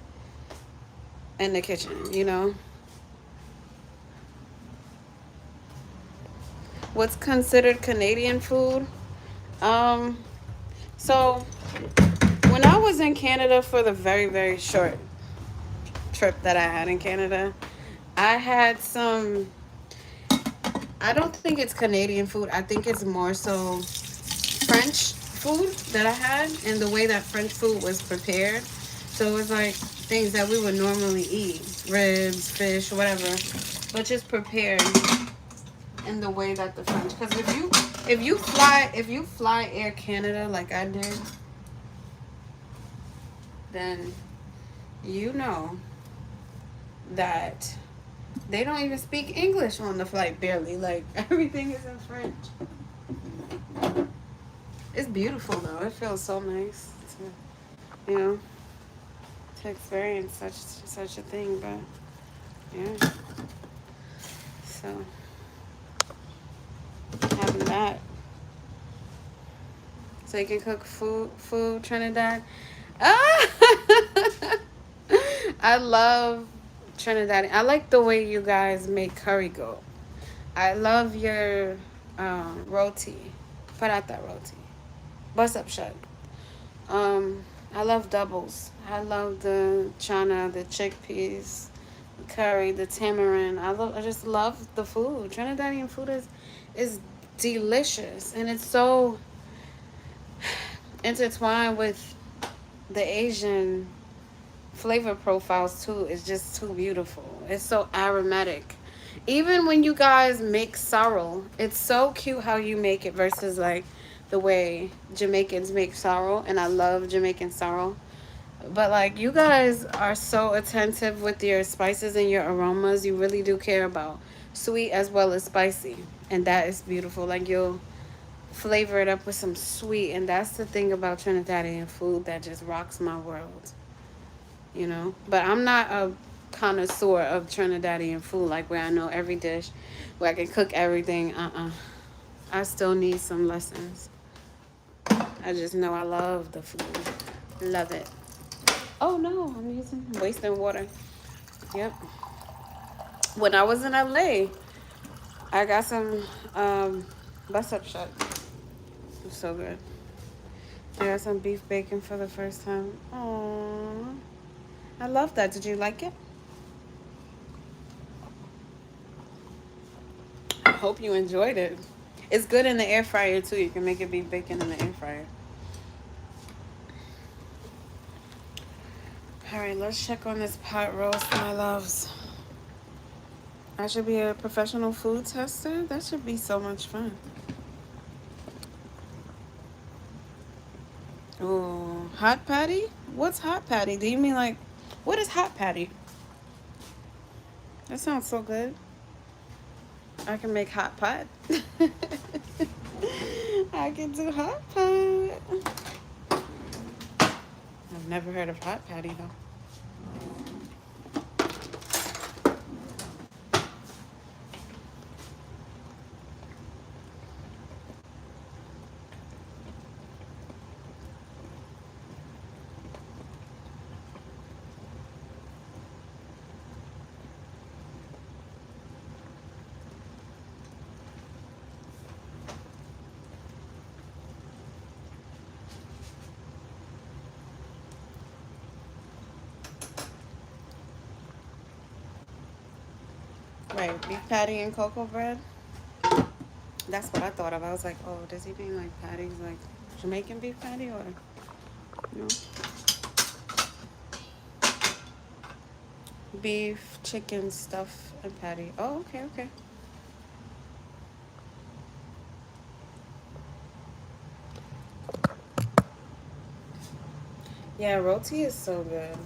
in the kitchen. What's considered Canadian food? So when I was in Canada for the very, very short trip that I had in Canada, I had some, I don't think it's Canadian food. I think it's more so French food that I had, and the way that French food was prepared. So it was like things that we would normally eat, ribs, fish, whatever, but just prepared in the way that the French. Because if you fly Air Canada like I did, then you know that they don't even speak English on the flight, barely. Like, everything is in French. It's beautiful though. It feels so nice to experience such a thing. But yeah, so having that, so you can cook food Trinidad. I love Trinidad. I like the way you guys make curry goat. I love your roti, paratha roti, bust up shut. I love doubles. I love the chana, the chickpeas, the curry, the tamarind. I just love the food. Trinidadian food is delicious, and it's so intertwined with the Asian flavor profiles too. It's just too beautiful. It's so aromatic. Even when you guys make sorrel, it's so cute how you make it versus like the way Jamaicans make sorrel, and I love Jamaican sorrel. But like, you guys are so attentive with your spices and your aromas. You really do care about sweet as well as spicy, and that is beautiful. Like, you'll flavor it up with some sweet, and that's the thing about Trinidadian food that just rocks my world. But I'm not a connoisseur of Trinidadian food, like where I know every dish, where I can cook everything. I still need some lessons. I just know I love the food. Love it. Oh no, I'm wasting water. Yep. When I was in LA, I got some bus up shut. It was so good. I got some beef bacon for the first time. Aww. I love that. Did you like it? I hope you enjoyed it. It's good in the air fryer too. You can make it beef bacon in the air fryer. Alright, let's check on this pot roast, my loves. I should be a professional food tester. That should be so much fun. Oh, hot patty? What's hot patty? Do you mean like, what is hot patty? That sounds so good. I can make hot pot. I can do hot pot. I've never heard of hot patty though. Right, beef patty and cocoa bread. That's what I thought of. I was like, oh, does he mean like patties, like Jamaican beef patty, or no? Beef, chicken, stuff, and patty. Oh, okay, okay. Yeah, roti is so good.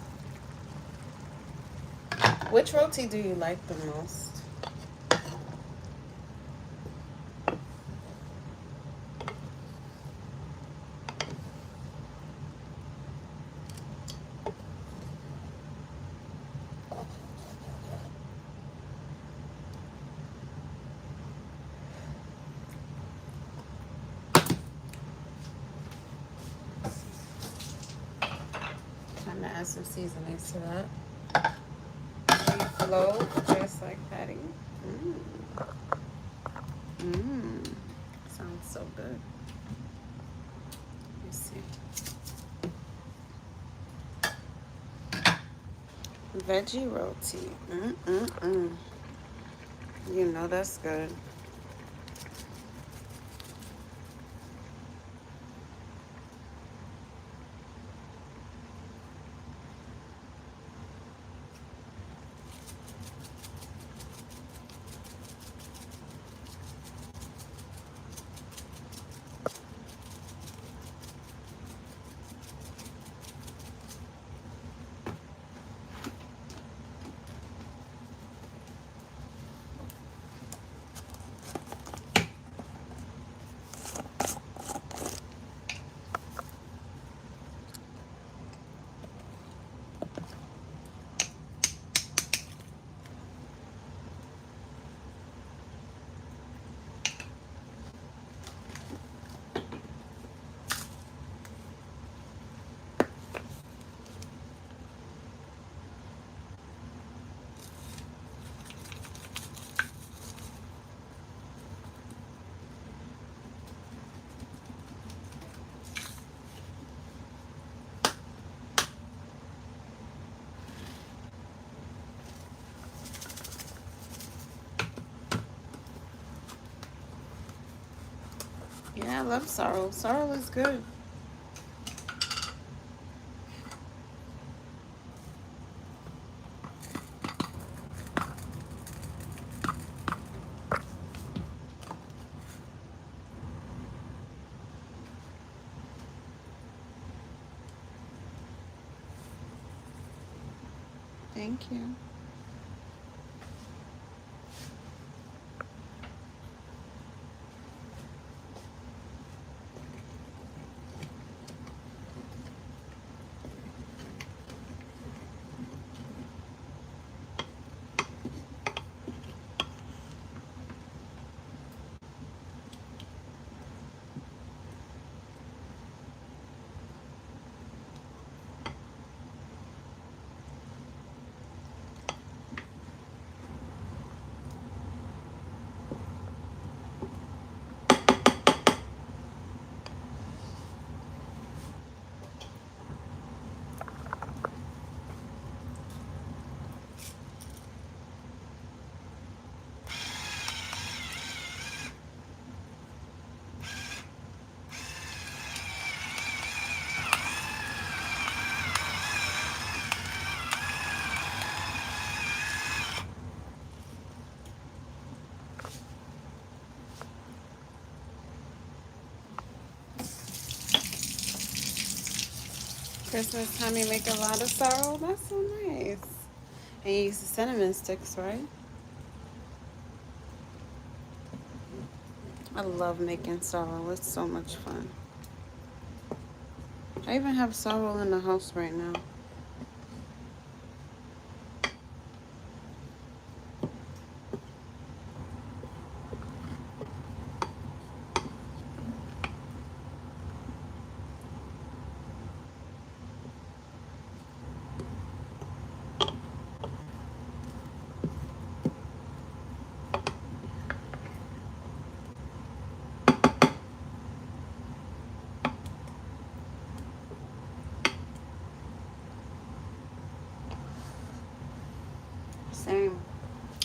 Which roti do you like the most? Time to add some seasonings to that. Flow, just like patty. Mmm. Sounds so good. Let me see. Veggie roti. You know that's good. Yeah, I love sorrel. Sorrel is good. Thank you. Christmas time, you make a lot of sorrel. That's so nice. And you use the cinnamon sticks, right? I love making sorrel. It's so much fun. I even have sorrel in the house right now. Same.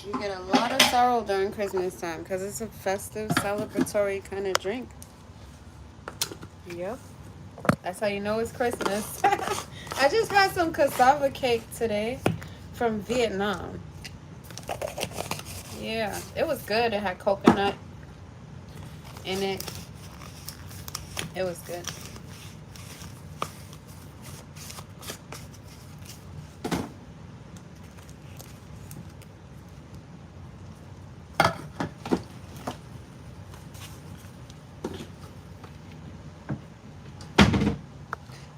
You get a lot of sorrel during Christmas time because it's a festive, celebratory kind of drink. Yep. That's how you know it's Christmas. I just had some cassava cake today from Vietnam. Yeah, it was good. It had coconut in it. It was good.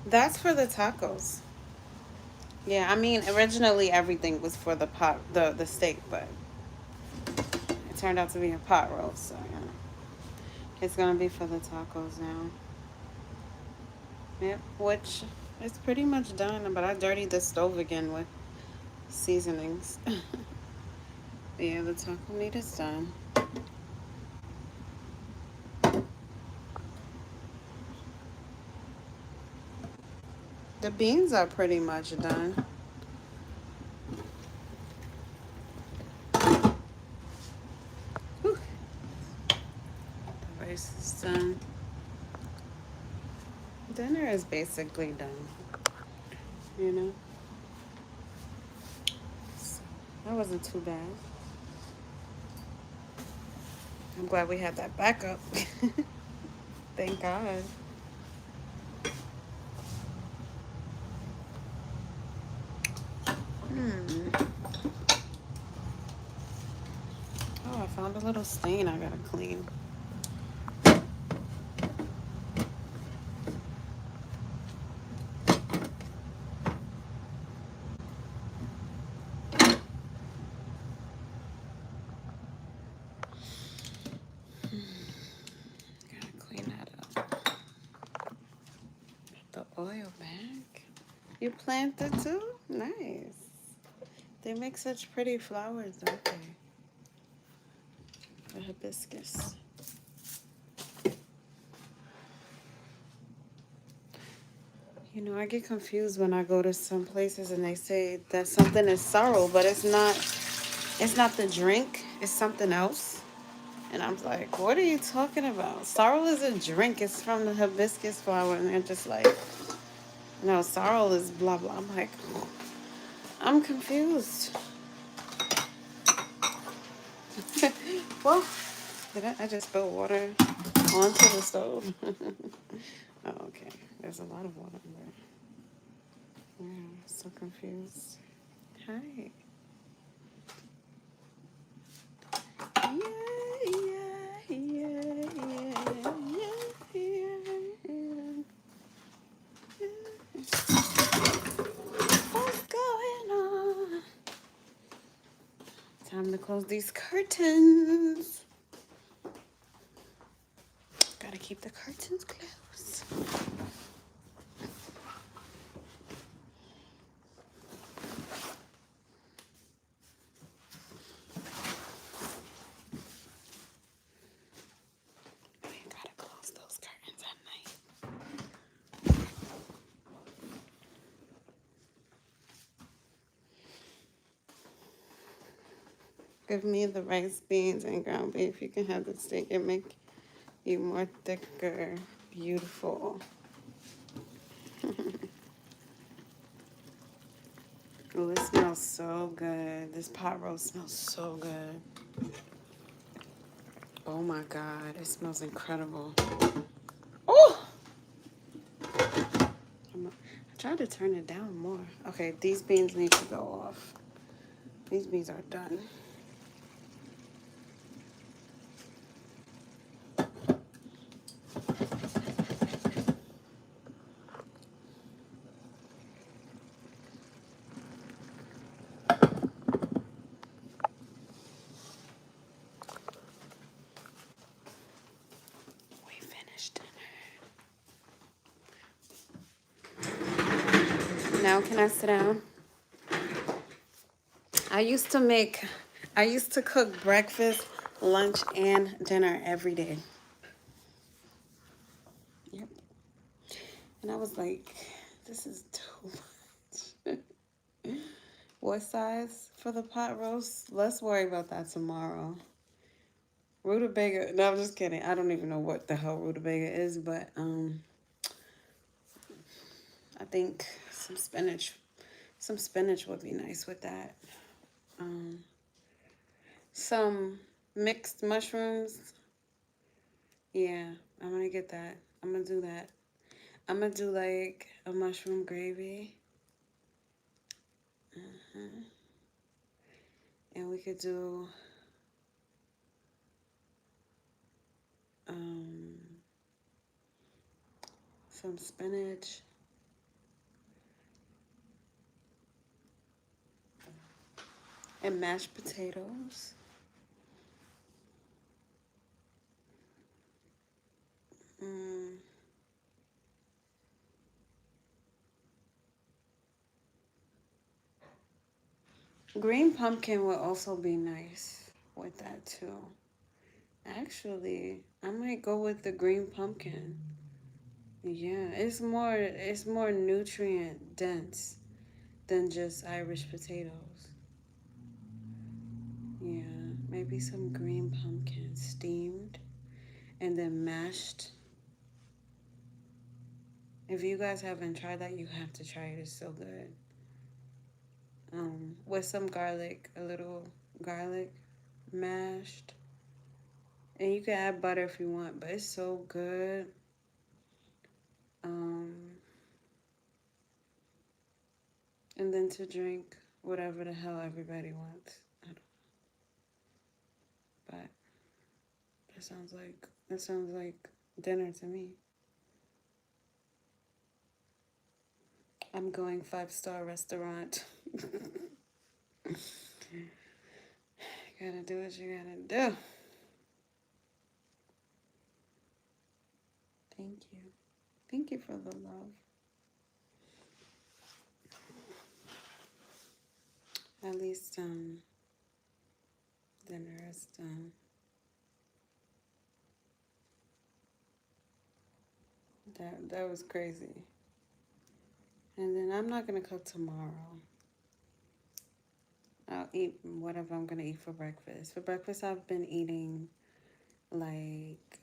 That's for the tacos. Yeah, I mean, originally everything was for the pot, the steak, but it turned out to be a pot roast, so yeah. It's gonna be for the tacos now. Yep, which it's pretty much done, but I dirtied the stove again with seasonings. Yeah, the taco meat is done. The beans are pretty much done. Whew. The rice is done. Dinner is basically done, you know? So, that wasn't too bad. I'm glad we had that backup. Thank God. Oh, I found a little stain I gotta clean. Gotta clean that up. The oil bag. You planted too? Nice. They make such pretty flowers, don't they? The hibiscus. You know, I get confused when I go to some places and they say that something is sorrel, but it's not. It's not the drink. It's something else. And I'm like, what are you talking about? Sorrel is a drink. It's from the hibiscus flower. And they're just like, no, sorrel is blah, blah. I'm like, I'm confused. Well, I just spilled water onto the stove. Oh, okay. There's a lot of water in there. Yeah, I'm so confused. Hi. Yeah, yeah, yeah, yeah, yeah. What's going on? Time to close these curtains. Gotta keep the curtains closed. We gotta close those curtains at night. Give me the rice, beans, and ground beef. You can have the steak. It make you more thicker, beautiful. Oh, it smells so good. This pot roast smells so good. Oh my God, it smells incredible. Oh! I tried to turn it down more. Okay, these beans need to go off. These beans are done. We finished dinner. Now can I sit down? I used to cook breakfast, lunch, and dinner every day. Yep. And I was like, this is too much. What size for the pot roast? Let's worry about that tomorrow. Rutabaga. No, I'm just kidding. I don't even know what the hell rutabaga is, but I think some spinach would be nice with that. Some mixed mushrooms. Yeah, I'm gonna get that. I'm gonna do that. I'm gonna do like a mushroom gravy. And we could do some spinach. And mashed potatoes. Green pumpkin would also be nice with that too. Actually, I might go with the green pumpkin. Yeah, it's more nutrient dense than just Irish potatoes. Yeah, maybe some green pumpkin steamed and then mashed. If you guys haven't tried that, you have to try it. It's so good. With some garlic, a little garlic mashed. And you can add butter if you want, but it's so good. And then to drink whatever the hell everybody wants. I don't know. But that sounds like dinner to me. I'm going 5-star restaurant. Gotta do what you gotta do. Thank you. Thank you for the love. At least dinner is done. That was crazy. And then I'm not gonna cook tomorrow. I'll eat whatever I'm gonna eat for breakfast. For breakfast, I've been eating like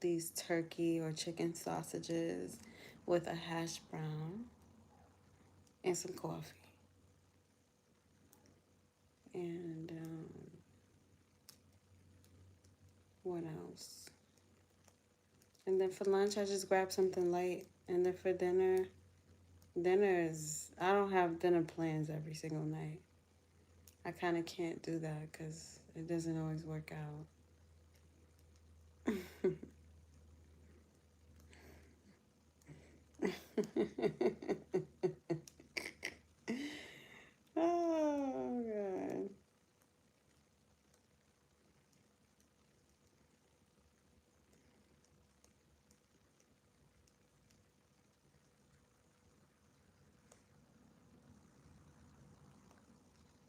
these turkey or chicken sausages with a hash brown and some coffee. And what else? And then for lunch, I just grabbed something light. And then for dinner I don't have dinner plans every single night. I kind of can't do that because it doesn't always work out. Oh, God.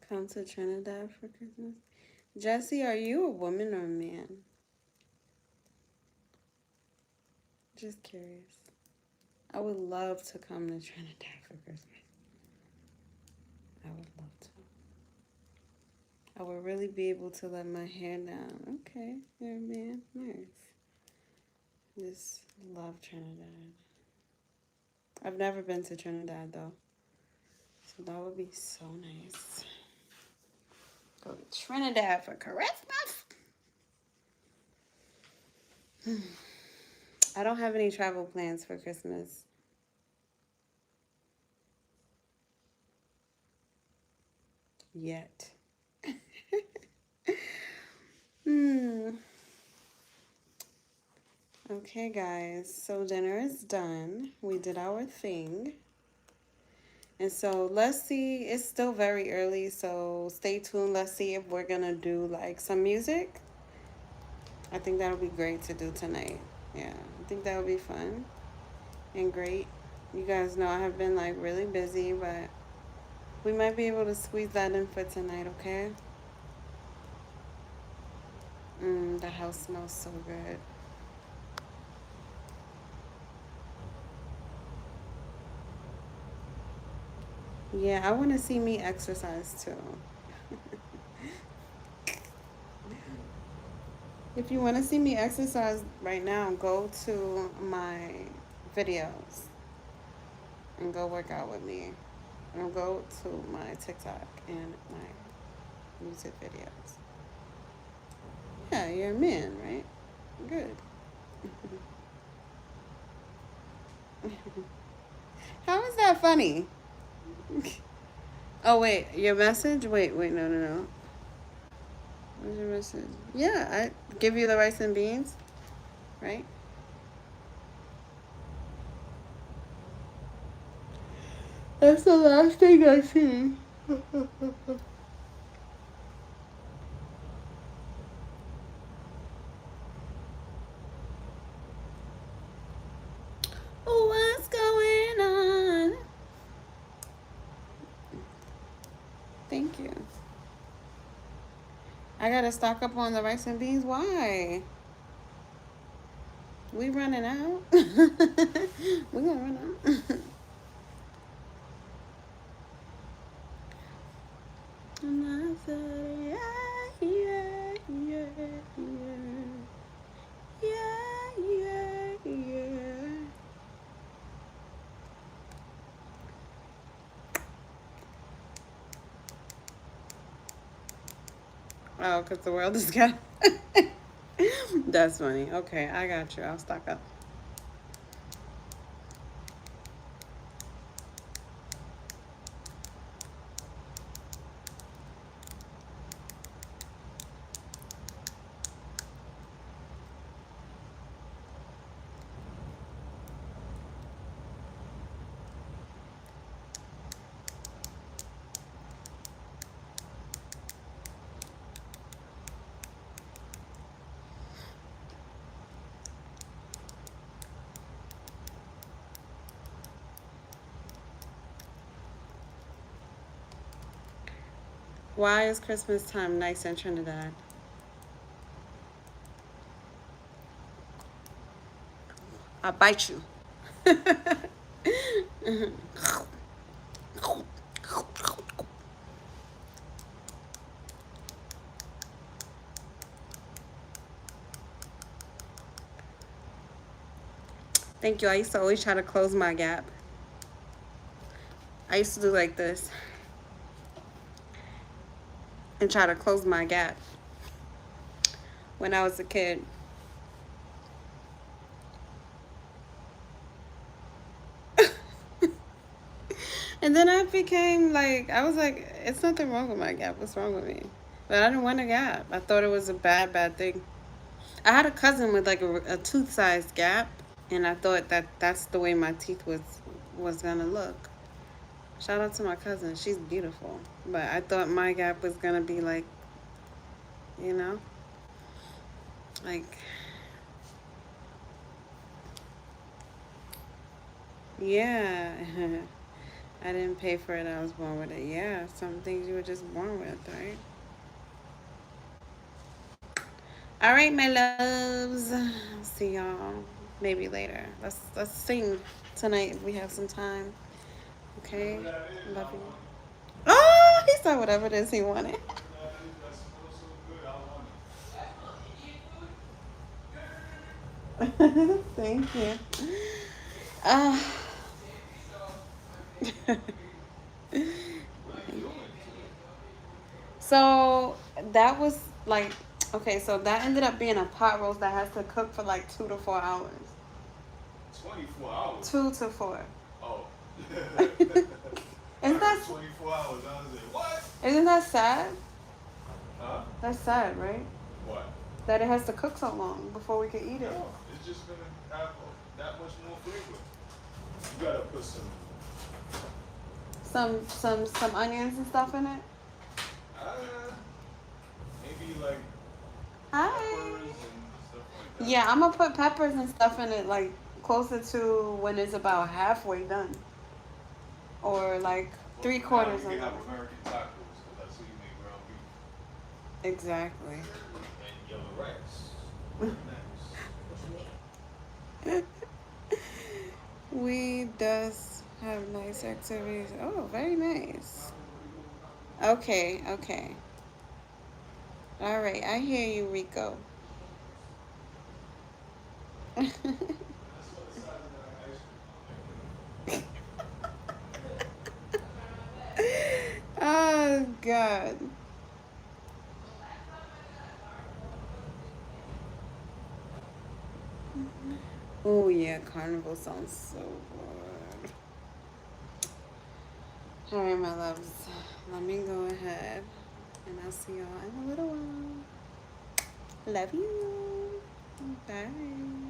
Come to Trinidad for Christmas? Jesse, are you a woman or a man? Just curious. I would love to come to Trinidad for Christmas. I would love to. I would really be able to let my hair down. Okay, you're a man. Nice. Just love Trinidad. I've never been to Trinidad though. So that would be so nice. Go to Trinidad for Christmas. I don't have any travel plans for Christmas. Yet. Okay, guys. So dinner is done. We did our thing. And so let's see. It's still very early, so stay tuned. Let's see if we're going to do like some music. I think that'll be great to do tonight. Yeah, I think that would be fun and great. You guys know I have been like really busy, but we might be able to squeeze that in for tonight, okay? The house smells so good. Yeah, I want to see me exercise too. If you want to see me exercise right now, go to my videos and go work out with me. Or go to my TikTok and my music videos. Yeah, you're a man, right? Good. How is that funny? Oh, wait, your message? Wait, no, no, no. What's your message? Yeah, I give you the rice and beans, right? That's the last thing I see. What's going on? Thank you. I gotta stock up on the rice and beans. Why? We running out. We gonna run out. And I said, yeah, yeah, yeah, yeah, yeah, yeah, yeah. Oh, because the world is got. That's funny. Okay, I got you. I'll stock up. Why is Christmas time nice in Trinidad? I'll bite you. Thank you. I used to always try to close my gap. I used to do like this and try to close my gap when I was a kid. And then I became like, I was like, it's nothing wrong with my gap. What's wrong with me? But I didn't want a gap. I thought it was a bad thing. I had a cousin with like a tooth-sized gap, and I thought that that's the way my teeth was gonna look. Shout out to my cousin. She's beautiful. But I thought my gap was gonna be like, you know, like, yeah. I didn't pay for it. I was born with it. Yeah, some things you were just born with, right? All right, my loves. See y'all maybe later. Let's sing tonight if we have some time. Okay. Love you. Oh, he said whatever it is he wanted. Thank you. Uh, so that was like, okay, so that ended up being a pot roast that has to cook for like 2 to 4 hours. 24 hours? 2 to 4. Oh. Isn't that 24 hours? I was like, what? Isn't that sad? Huh? That's sad, right? What? That it has to cook so long before we can eat it. No, it's just gonna have that much more flavor. You gotta put some onions and stuff in it. Maybe like Hi. peppers and stuff like that. Yeah, I'm gonna put peppers and stuff in it like closer to when it's about halfway done, or like Well, 3/4 now of you can it. have American tacos, because that's how you make ground beef. Exactly. And yellow rice. Nice. We just Have nice activities. Oh, very nice. Okay, okay. All right, I hear you, Rico. Oh, God. Oh, yeah, carnival sounds so good. All right, my loves. Let me go ahead and I'll see y'all in a little while. Love you. Bye.